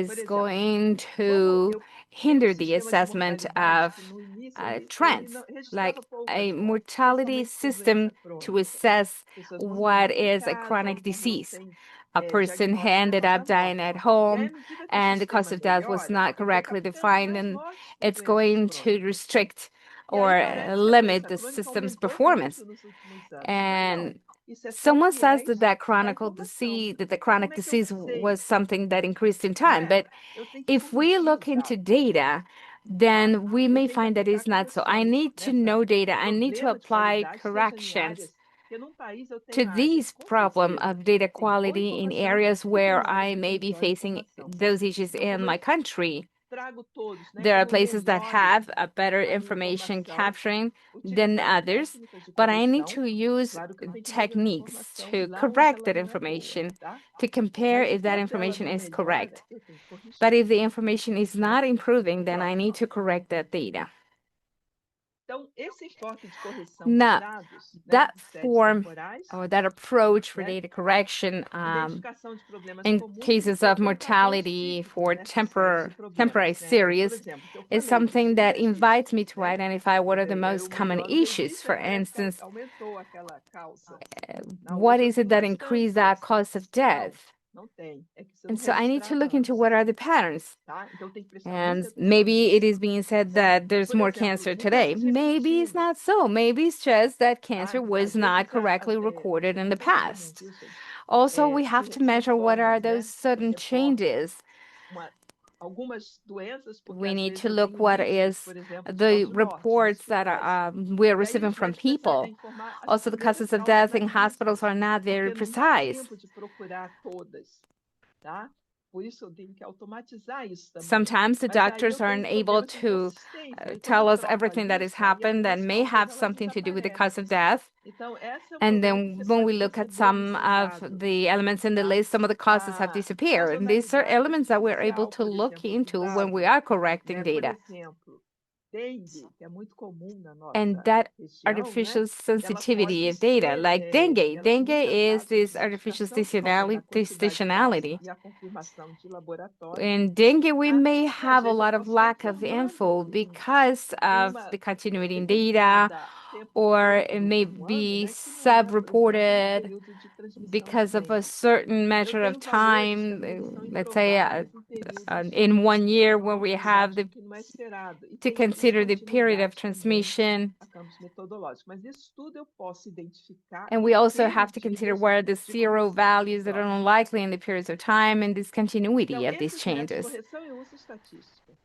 Por is exemplo, going como to eu tenho um hinder the sistema de assessment mortalidade of que no início ele trends, não like registrava a poucas mortes, mortality especialmente por doença system to crônica. assess Pessoas morrendo what muito em is a casa chronic ou morrendo disease. sem A person diagnóstico ended contra a up dying morte. at E aí, à home, medida que o and the cause sistema of death was melhora, not eu vou correctly captando defined, mais and mortes por it's doenças going to crônicas. restrict E aí or parece que a limit doença the crônica system's aumentou performance. muito nos últimos anos, mas não. And Isso é só um someone says viés da informação. that the E como chronic é que eu disease sei, was something that increased in time, né? but Eu tenho que if we corrigir look os into dados, data, tá? then we Eu may tenho que find that aplicar it's not so. I correções need to nessa know data. I need to problema de apply qualidade, seja em corrections áreas, porque num país eu to tenho áreas, these com problem certeza, of data que tem boa quality in informação areas e tem where I áreas que may tem be pior facing informação. those issues Então, in como my eu country. trago todos, né? There are Como eu places that melhoro have a better a minha information informação capturing than utilizando others, técnicas de but I need correção. to use Claro que eu tenho que melhorar a techniques informação to lá onde correct ela that não é boa, information, tá? to compare Mas if that enquanto ela information não is melhora, correct. eu tenho que But corrigir, if the information is né? not improving, O then I próximo. need to correct that data. Então, esse enfoque de correção de Now, dados, né, that de séries form temporais, or that approach for né, data correction identificação de problemas in comuns e cases of propõe padrões mortality típicos for nessas séries de temporary problemas, né? Aí, por series exemplo, que eu is falei, something that submergir, invites me to né? identify what are the Era most uma common bióloga issues. For egípcia, parece que instance, aumentou aquela calça. Não, what hoje eu is it tenho that mais increased that câncer. cause of Não, death? não tem. É que você não And so I need to registrava look into antes, what are the patterns. tá? Então tem que prestar And muita atenção maybe it nisso, is being said né? that there's Por more exemplo, cancer today. mudanças Maybe it's repentinas, not so. Maybe it's just that tá? cancer Às was not vezes, correctly recorded isso in não é the tão comum, past. viu, gente? Also, we have to measure what are Sintomas, those né? sudden Você forma changes. algumas doenças, porque We às need vezes to eu look tenho what riscos, is por exemplo, de the causa de morte no reports that hospitais. we are E aí receiving os from médicos recebem people. informar as Also, the primeiras causes of causas death mais in hospitals riscas, are not very porque não dá precise. tempo de procurar todas, tá? Por isso eu tenho que automatizar isso também. Sometimes the Mas aí eu doctors tenho aren't able problemas de to inconsistência. Aí quando tell eu us troco a everything that has lista, aí happened that algumas may causas have elas something to do with the cause of desaparecem. death. Então, esse é um And problema que você then when we pode look at perceber some nesses of dados, the elements in the tá? list, some of the causes have A disappeared. And these are sazonalidade elements that we're able artificial, to por look exemplo, dos into when we dados, are correcting né? Por data. exemplo, dengue, que é muito comum na And nossa that região, né? artificial Ela sensitivity pode of data, ser, like dengue. ela tem Dengue muitas is datas de this artificial identificação por causa da quantidade de casos stationality. e a confirmação de laboratório, In dengue, we tá? may E às have a vezes eu lot of posso estar lack of informando info because of uma the continuity in data, determinada tempo or it todo may no ano, be né? Que não é, por exemplo, um sub-reported período de transmissão de because of a dengue. certain Eu measure of tenho valores time, também que são let's say improváveis em períodos in one de year when we have probabilidade que não é esperado. E to tem a consider the period of descontinuidade também transmission. a campos metodológicos. Mas isso tudo eu posso identificar And we em also have termos to de consider what are the de zero correção de values that are prova. unlikely in the periods of time and discontinuity Então, of these esses métodos de changes. correção eu uso estatística,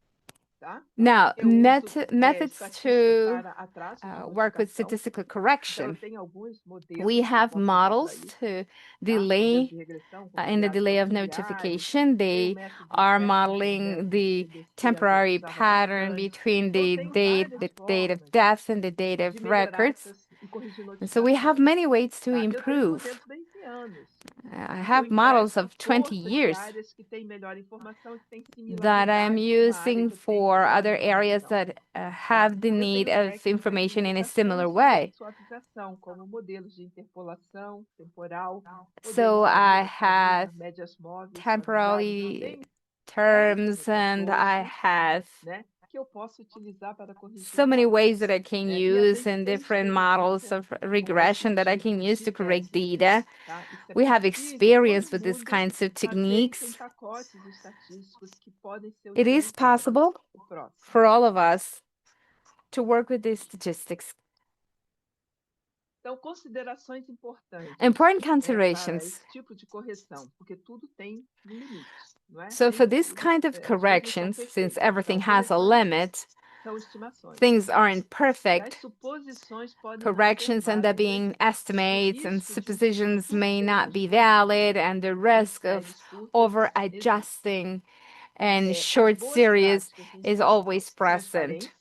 tá? Now, Eu uso methods estatística to para atrasos de work with modificação. statistical Então, eu correction. tenho alguns We modelos que eu have posso usar para models isso, to tá? Modelos delay de regressão com in the variáveis delay of auxiliares. notification. Tem o They método are interno, que é um modeling método de the CDC, às vezes eu temporary usava pattern bastante. between Então, eu tenho várias the date of formas death and the date de of melhorar records. essas e corrigir And so we have notificações, many ways to tá? Eu tenho improve. modelos bayesianos, I que eu have models empresto of 20 forças de years áreas que têm melhor informação e que têm that I'm similaridade com uma área using que eu tenho for pior other areas informação, that tá? have the Eu need tenho of técnicas de information in a regressão similar e way. suavização, como modelos de interpolação temporal, modelos So de I abrevia, have médias móveis suavizadas. Então, temporally tem terms técnicas and I hoje, have né, que eu posso utilizar para corrigir so many ways dados, that I can né? E a use gente and tem different models experiência of com esse regression that I can tipo use de to correct técnicas, data. tá? Isso é We have possível quando experience o with these mundo kinds of está feito em techniques. pacotes estatísticos que podem ser It is utilizados. possible O próximo. for all of us to work with these statistics. Então, considerações importantes, Important para considerations. esse tipo de correção, porque tudo tem um limite, não é? So for Nem this tudo, kind of as coisas não são corrections, since perfeitas. everything Então, has a correções limit, são estimações, things aren't né? perfect. Suposições podem não ser Corrections end up being válidas. O estimates and risco de suppositions may not be superconfusão valid, and the em risk of séries curtas over existe. adjusting and As short boas series práticas is indicam always present. transparência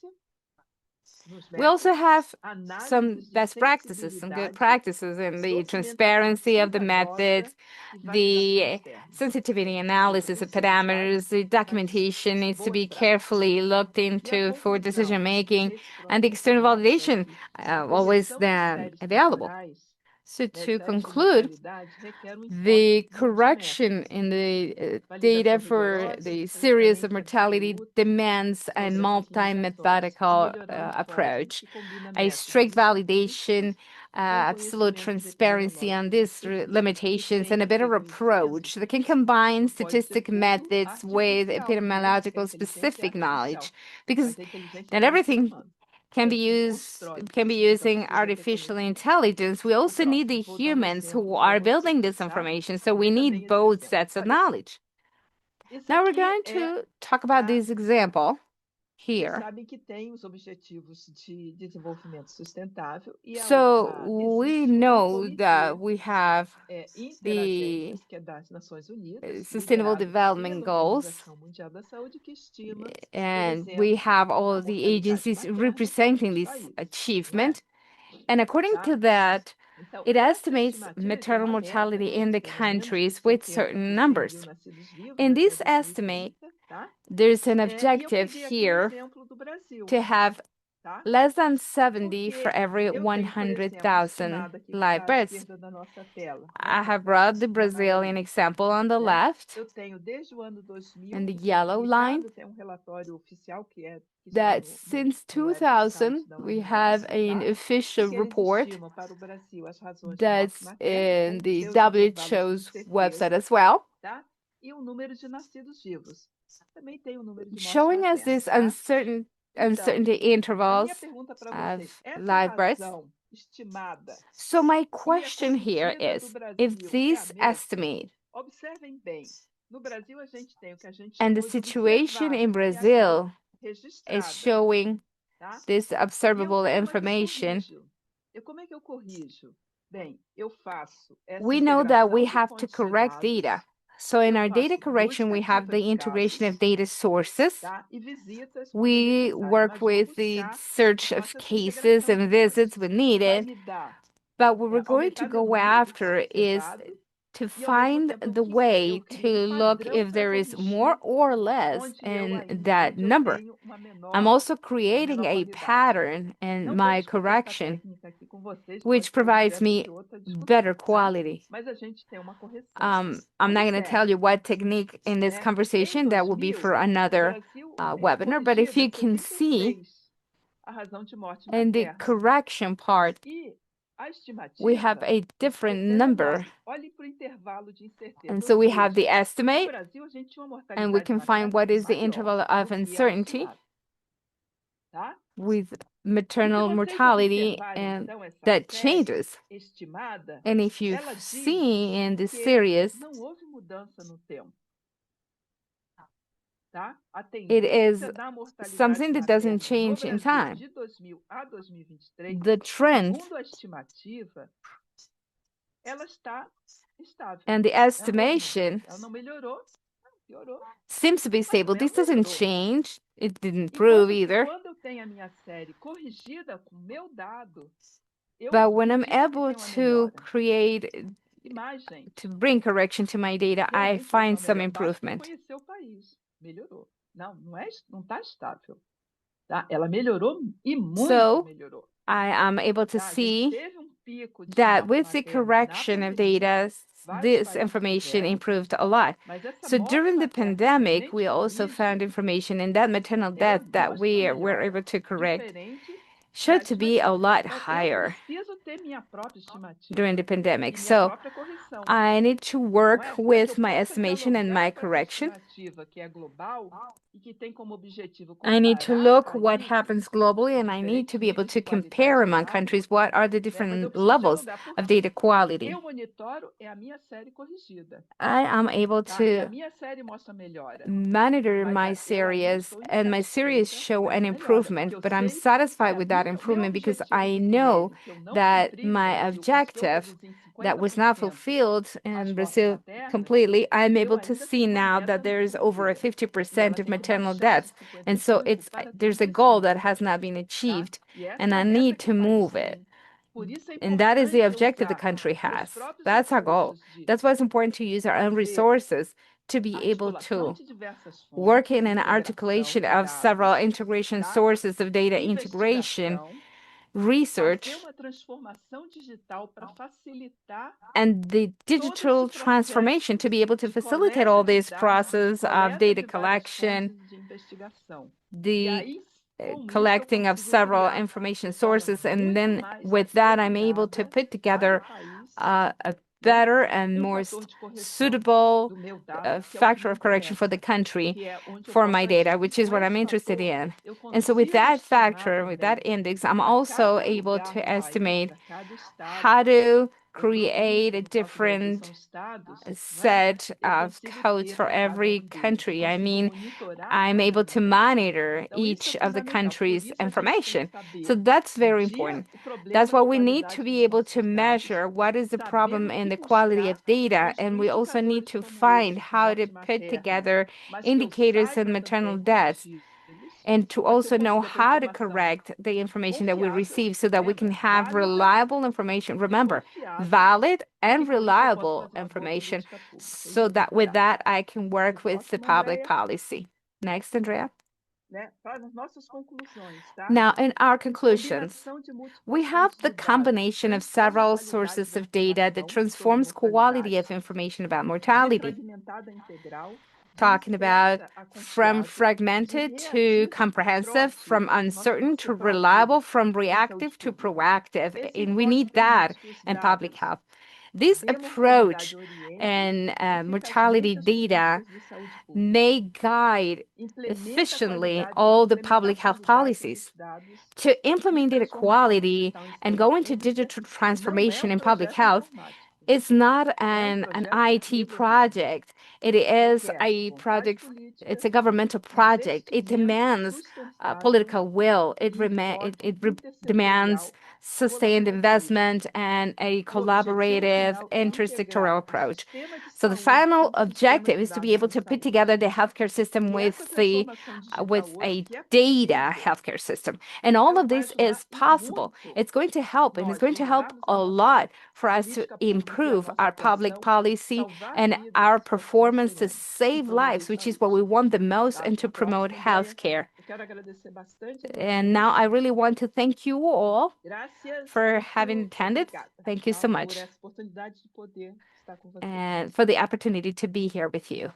nos We also métodos, have some análises de best practices, some good sensibilidade, practices in the documentação transparency of the cuidadosa methods, e validação the externa. sensitivity Você analysis of precisa, sabe? parameters, the documentation needs to Boas be práticas. carefully looked E a into for decision conclusão making, desse and the processo external mostra é validation que a always correção de then séries available. temporais, So né, to séries de conclude, mortalidade, requer um enfoque the correction multimétrico. in the data Validação for rigorosa, the series of transparência mortality absoluta demands a sobre essas limitações e multi-methodical melhorando de forma approach. que combina A métodos strict validation, estatísticos com absolute conhecimentos transparency on epidemiológicos these específicos e limitations, and sem a better tecnicismo. approach that can combine Não pode ser statistic tudo methods with artificial, né? Porque a epidemiological inteligência é specific knowledge, artificial, because mas a inteligência not vem do ser everything humano. can É be quem used constrói. can be Então using precisa ter artificial conhecimento. intelligence. We O also need the próximo, vou dar um humans who exemplo para are building vocês, this tá? information. So we Veja need bem esse both exemplo. sets of Olha só, knowledge. esse Now we're aqui going é to talk about a this example Vocês here. sabem que tem os Objetivos de Desenvolvimento Sustentável e So we existe um know that comitê we have the interagencias, que é das Nações Unidas, Sustainable liderado Development pela Goals, Organização Mundial da Saúde, que estima, por and we exemplo, have all a of the mortalidade agencies materna representing nos this países, não é? achievement. And according Tá? to that, Então, it essa estimates estimativa isso é maternal uma meta, mortality que in the pelo menos que countries with certain 70% de numbers. nascidos vivos In até this estimate, 2030, tá? there's an E eu objective peguei aqui o here exemplo do Brasil, to have less than 70 for Porque every eu tenho, por exemplo, 100,000 estimada aqui live à births. esquerda da nossa tela, I né? have brought the Na Brazilian maioria, example on the né? left Eu tenho desde o ano 2000, and the isso é yellow line publicado, tem um relatório oficial que está that no since website 2000 da we OMS, have an tá? official Que eles report estimam para o Brasil as razões de morte that's materna in com the seus intervalos de WHO's website incerteza, as well, tá? E o número de nascidos vivos. Também tem o número de mortes showing us maternas, this tá? Então, uncertainty a minha intervals pergunta para vocês, of essa live births. razão estimada So my e a question here corrigida do is, if Brasil é a this mesma? estimate Observem bem. No Brasil, a gente tem o que a gente and the chamou de situation in observável, que é aquela Brazil is registrada, showing tá? this E eu observable como é que information, corrijo? Como é que eu corrijo? Bem, eu faço essa we know that we integração de have to fontes de correct data. dados, So in eu our data faço correction, busca we have ativa the de integration casos, of data sources. tá? E visitas quando é We necessário, work mas vou with the buscar search of essa cases integração de and visits fontes, when que vai needed. me dar But what we're going to aumentar meu go número de after tempo is observado to e, ao mesmo find tempo, the eu way to crio um look padrão if para there is more corrigir or less in that onde eu number. tenho I'm also uma creating menor a qualidade. pattern in Não vou my discutir essa correction, técnica aqui com vocês, pode which ser provides objeto me de outra better discussão, tá? quality. Mas a gente tem uma correção. I'm not going to tell Observe, you what technique in this né? Em conversation, that will be 2000, for o another Brasil webinar, but if corrigido é you can see 76 a razão de morte in the materna. correction part, E a we have estimativa a é different number. 19. Olhe para o intervalo de incerteza. And Ou so we have the seja, no estimate, Brasil, a gente tinha uma and we mortalidade can find materna what is the maior interval of do que é o uncertainty estimado, tá? with E se maternal vocês mortality, observarem, and então, essa that série changes. estimada, And if you ela diz see in this que series, não houve mudança no tempo, tá? A it is tendência da mortalidade something that doesn't materna no change in Brasil time. de 2000 a 2023, The trend segundo a estimativa, ela está estável. and the Ela não houve estimation mudança. Ela não melhorou, não piorou, seems to be mas stable. também This não doesn't melhorou. change. It didn't improve either. Quando eu tenho a minha série corrigida com o meu dado, eu But when I'm digo que able tem uma to melhora. create, E mais, gente, to bring correction to my data, I realmente houve find uma some melhora. Basta improvement. conhecer o país. Melhorou. Não está estável. Tá? Ela melhorou e muito So melhorou. I am able to Tá? A gente see teve um pico de that morte with the materna na correction of pandemia. data, Vários this países information tiveram, improved a lot. mas essa So morte during the materna que a pandemic, gente we also corrige, found information in that maternal ela death that mostra uma were melhora able to correct diferente da showed to be a estimativa. lot Então, eu higher preciso ter minha própria during estimativa the pandemic. e minha So própria correção. I need to Não work é? Para que eu with my possa estimation and my dialogar com essa correction. estimativa que é global e que tem como objetivo I need to comparar look what países happens globally, de and I need to diferentes be able níveis to de qualidade compare de among dados, countries what are the né? Mas eu different preciso levels dialogar. Por of quê? data quality. Eu monitoro é a minha série corrigida, I am able tá? E a to minha série mostra melhora, monitor mas my eu ainda series, estou and my series insatisfeita show com an essa melhora, improvement, porque eu but I'm sei que satisfied a with that meu improvement because objetivo I de know emprego, que eu não that cumpri no my Brasil, conseguiu objective reduzir em that was not 50% fulfilled as in mortes Brazil maternas, completely, I'm eu able to ainda see tenho uma now meta a that não there's ser over a cumprida. E ela 50% of tem que maternal baixar de deaths. And so 55 para there's a goal that 35, has not been tá? achieved, E essa and é I a meta need que to o país move it. tem. Por isso é And that is the importante eu objective the usar country meus has. próprios That's our goal. recursos de That's why it's important to use our own fazer resources to be able articulação to de diversas work fontes, in an integração articulation de of several dados, integration tá? sources of data integration, Investigação, fazer research, uma transformação digital para facilitar and the todo esse digital transformation processo to be able to de facilitate coleta all de this dados, process of coleta data de várias collection, fontes de investigação. E the aí, com isso, eu collecting of consigo several criar information de forma sources, and muito then mais with that, I'm able to apropriada put para o together país, a né, better and more fator de correção suitable do meu dado, que é o que factor me of correction for the interessa, country que é onde eu for my posso data, agir. E which is com what I'm esse interested fator, in. eu And so with consigo that estimar factor, with that também, index, I'm para also cada able lugar to do país, estimate para cada estado, how to ou create a província, no caso do Brasil different são estados, não é? set Eu of consigo codes ter for cada every um deles, eu country. I consigo mean, monitorar I'm cada able um to deles. monitor Então, isso é each of the fundamental. Por country's isso, a gente tem que information. So saber that's very medir important. o That's problema why de we need to qualidade be dos able to nossos dados, measure what is the saber problem o in que the quality of buscar data. nos And we also need indicadores to como find esse, de how to morte put materna, together mas que eu indicators in saiba maternal também deaths, corrigi-los, and to para que eu also know consiga ter how to informação correct the information that we confiável, receive so that we can lembra? have Válida reliable information. e Remember, confiável, valid e que and com isso eu posso reliable fazer uma boa information política pública e so that with monitorar. that I can Vamos para work o with the próximo, public Andréia. policy. Next, Andrea. né, para as nossas conclusões, tá? Now, in our conclusions, Combinação de we múltiplas have fontes the de dados combination of transforma a several qualidade sources da of data that informação sobre transforms quality of mortalidade information about de mortality, fragmentada a integral, talking about dispersa a from confiável, de fragmented to reativa a comprehensive, from proativa. Nós temos uncertain que ser to reliable, proativos from em saúde reactive to pública. proactive, Esse and we enfoque need that permite que os in public dados health. This de mortalidade approach orientem and mortality eficazmente as data políticas de saúde pública, may guide implementa a efficiently qualidade, all the public implementa a health qualidade policies. dos dados To e implement data transformação quality digital em and go saúde into pública digital não é transformation in public projeto health informático, is not é an projeto IT de governo. project. It is Requer a vontade project, política, it's a governmental project. It investimento demands sustentável political will. e enfoque Demands intersetorial sustained colaborativo. investment and a O objetivo collaborative final é integrar intersectoral o approach. sistema de So the saúde final com o sistema objective de is to be dados able em to put together saúde. the healthcare system E essa transformação digital with hoje a que é data possível, healthcare system. And all ela of vai this ajudar is e possible. muito It's going to help, and it's nós going to help melhorarmos a a nossa lot for us to política pública e a improve nossa our public atuação, policy salvar and our vidas, que é o que nós performance to queremos, e save promover lives, which is what saúde. we want the most, Tá? and to promote Próximo, Andréia. healthcare. Eu quero agradecer bastante a And now vocês. I really want to thank you all Graças, for having muito attended. obrigada, Thank you tá? so Por much, essa oportunidade de poder estar com vocês. and for the opportunity to be here with you.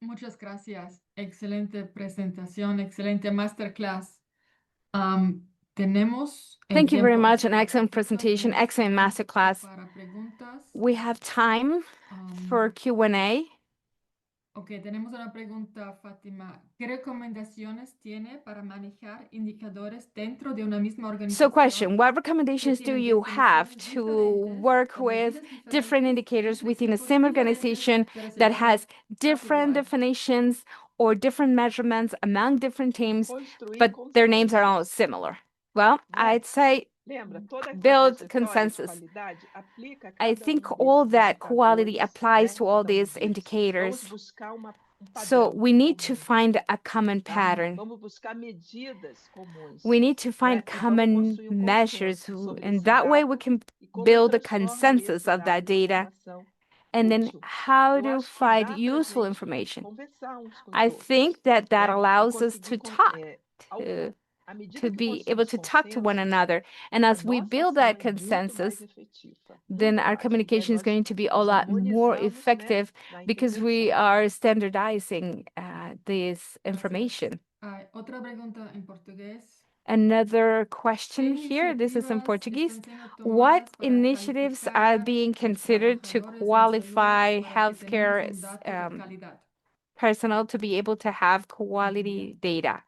Muchas gracias. Excelente presentación, excelente masterclass. Tenemos el Thank you very tiempo much. An para excellent preguntas, presentation, tenemos excellent tiempo masterclass. para preguntas. We have time for Q&A. Ok, tenemos una pregunta, Fátima. ¿Qué recomendaciones tiene para manejar indicadores dentro de una misma So organización question, what que recommendations do tienen you have definiciones to diferentes work o with medidas different diferentes indicators entre within a equipos same diferentes, organization pero se that llaman has datos different igual? definitions or different measurements among different teams, Construir but their names are consenso. all similar? Well, Né? I'd say Lembra, toda essa build trajetória de consensus. qualidade aplica a I cada think all desses that quality indicadores, applies né, to que all estão these diversos. Vamos indicators. buscar So padrão we need to comum, find a common tá? pattern. Vamos buscar medidas comuns, We need to né? find E vamos common construir measures, consenso sobre and esse that way we dado can e como eu build a transformo consensus esse of that dado em data informação and then útil. how Eu to acho que find dá para useful gente information. conversar uns com os I outros, think that né? E allows us conseguir, to talk, à medida to que be able construímos to talk to one consensos, another. And a as we nossa build ação that é muito mais consensus, efetiva, then muito our mais, porque communication is nós going to be a nos lot more harmonizamos, né, effective na because we intervenção. are standardizing this information. Otra pregunta en portugués. Another question ¿Qué here, this is in iniciativas Portuguese. están siendo What tomadas para initiatives are calificar being los considered to trabajadores en salud qualify para que tengamos healthcare un dato de calidad? personnel to be able to have quality data?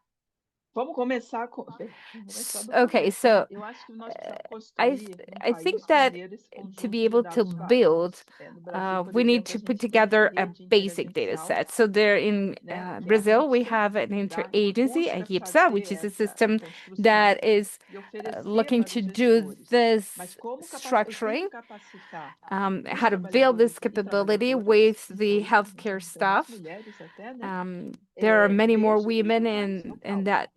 Vamos começar vamos começar do Okay, começo, so né? Eu acho que nós precisamos I construir no I think país that primeiro esse to conjunto be de able to dados build, básicos. No Brasil, por we need exemplo, a to put gente tem essa together a rede basic data interagencial, set. So there in né, que é a Brazil, we HIPSA, have an tá? interagency, a Busca HIPSA, which fazer is a essa system construção that is e oferecer looking para to os do gestores. this Mas como eu tenho structuring, que capacitar os how to build this trabalhadores e capability trabalhadoras with de the saúde, healthcare tem muitas staff. mulheres até, né? There are many more Desde o nível women mais in local, that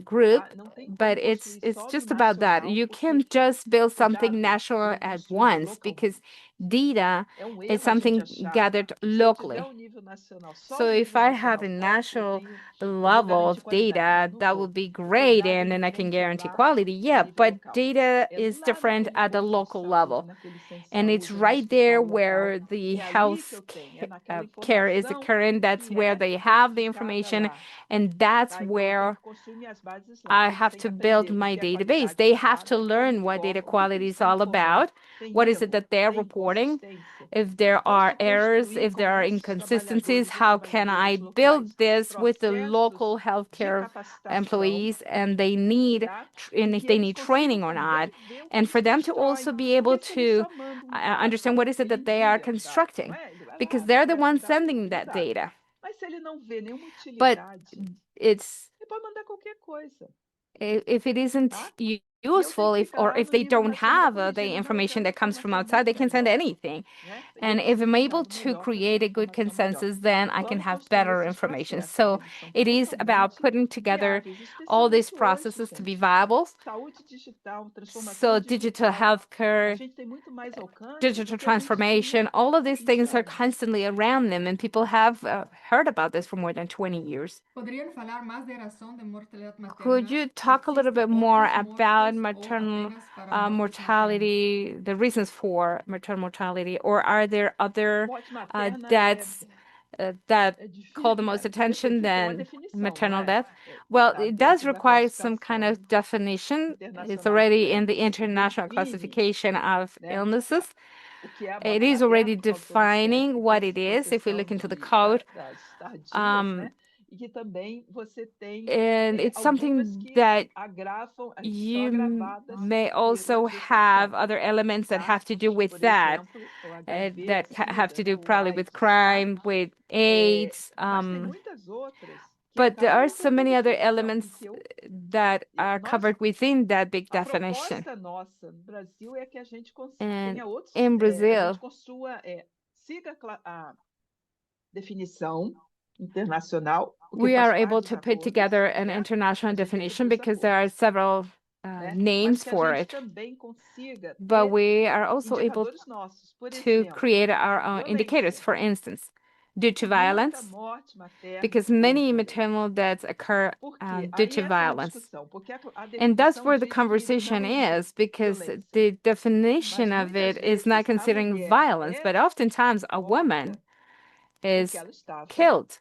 group, tá? Não tem como but it's construir it's só no just about that. nacional, You porque can't just build something dados national serão at construídos once because localmente. data É um is erro a gente something achar gathered que se eu tiver locally. o nível nacional, só So o if nível I have a nacional forte, national eu vou level garantir of qualidade. Não, data, não that would vou, be porque o great, dado and ele then I can vem de guarantee lá, quality. do Yeah, nível but local. data É is lá different naquele at the posto de local saúde, level. naquele centro de And it's saúde, no right there hospital local. where the É ali que eu health tenho, é naquela care is informação occurring. That's que where é they have the classificada information, lá. and that's Tá? Então, eu tenho where que construir minhas bases lá. I Eles have têm que to build aprender o my que é database. qualidade They de have to dados, como learn what data informam, o que que quality eles is estão all informando. about. Tem What is it erro, that they're tem reporting? inconsistência. If there are Posso errors, construir if com there are esses inconsistencies, trabalhadores e how can I trabalhadoras build locais this with the processos local de healthcare capacitação, employees and they need tá? E and if que they eles need consigam training or também not, ver o que and eles for them to also constroem. be able Porque se ele to só manda um dado understand what lá, is it ele that they are envia o dado, não constructing, é? Ele vai because lá, they're the coleta o ones dado, sending envia o that dado. data. Mas se ele não vê nenhuma But utilidade, it's ele pode mandar qualquer coisa, if it isn't tá? useful if, or if they don't have the information that comes from outside, they can send anything. And if I'm able to create a good consensus, then I can have better information. So it is about putting together all these processes to be viable. So digital healthcare, digital transformation, all of these things are constantly around them, and people have heard about this for more than 20 years. Could you talk a little bit more about maternal mortality, the reasons for maternal mortality, or are there other deaths that call the most attention than maternal death? Well, it does require some kind of definition. It's already in the international classification of illnesses. It is already defining what it is if we look into the code. And it's something that you may also have other elements that have to do with that, that have to do probably with crime, with AIDS. But there are so many other elements that are covered within that big definition. And in Brazil, we are able to put together an international definition because there are several names for it. But we are also able to create our own indicators, for instance, due to violence, because many maternal deaths occur due to violence. And that's where the conversation is, because the definition of it is not considering violence, but oftentimes a woman is killed.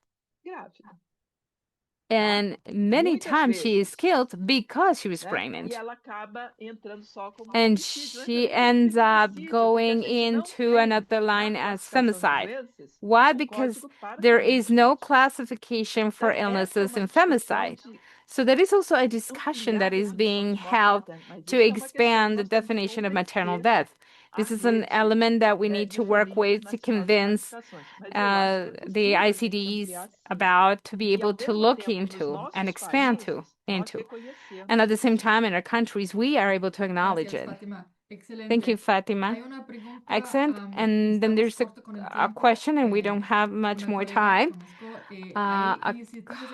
And many times she is killed because she was pregnant. And she ends up going into another line as femicide. Why? Because there is no classification for illnesses in femicide. So there is also a discussion that is being held to expand the definition of maternal death. This is an element that we need to work with to convince the ICDs about, to be able to look into and expand into. And at the same time, in our countries, we are able to acknowledge it. Thank you, Fatima. Excellent. And then there's a question, and we don't have much more time. A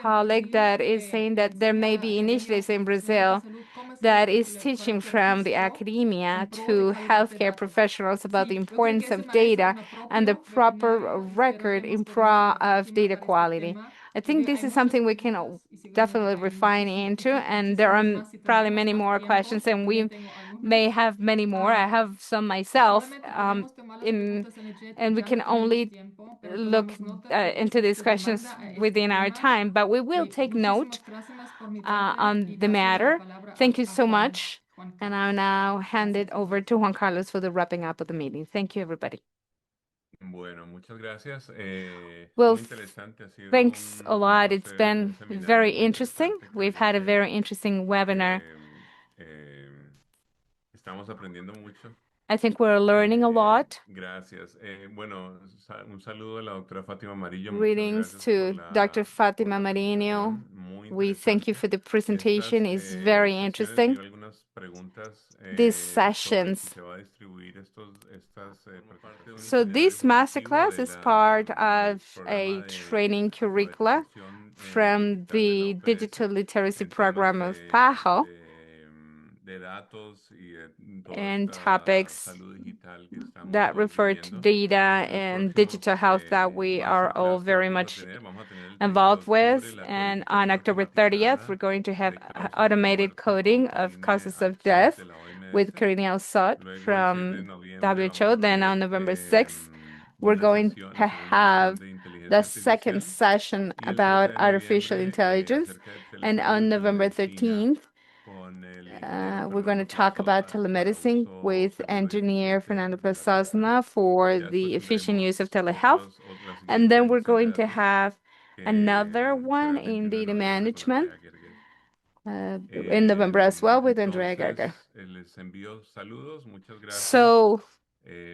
colleague that is saying that there may be initiatives in Brazil that is teaching from the academia to healthcare professionals about the importance of data and the proper record in pro of data quality. I think this is something we can definitely refine into, and there are probably many more questions, and we may have many more. I have some myself, and we can only look into these questions within our time, but we will take note on the matter. Thank you so much. And I'll now hand it over to Juan Carlos for the wrapping up of the meeting. Thank you, everybody. Bueno, muchas gracias. Well, Muy interesante. Ha sido thanks a lot. un It's been seminario very muy interesting. interesante. We've Creo had a que very interesting webinar. Estamos aprendiendo mucho. I think we're learning a lot. Gracias. Bueno, un saludo a la doctora Fátima Amarillo. Muchas Greetings gracias to por Dr. Fatima por la Marinho. presentación. Muy We thank you interesante. for the presentation. It's very Sesiones, interesting. vio algunas preguntas These sobre si sessions. se va a distribuir estas So this masterclass is part of a training curricula from the digital literacy program of PAHO, and topics that refer to data and digital health that we are all very much involved with. And on October 30th, we're going to have automated coding of causes of death with Karine Sot from WHO. Then on November 6th, we're going to have the second session about artificial intelligence. And on November 13th, we're going to talk about telemedicine with engineer Fernando Pesosna for the efficient use of telehealth. And then we're going to have another one in data management in November as well with Andrea Gerger. So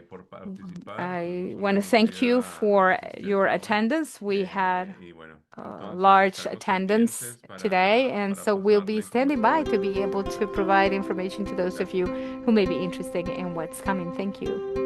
por participar. I Fue want una to thank you oportunidad for your exitosa. attendance. We had Y bueno, entonces large estaremos attendance pendientes today, and para so we'll pasar la be standing by información. to be able to provide information to those of you Gracias. who may be interested in what's coming. Thank you.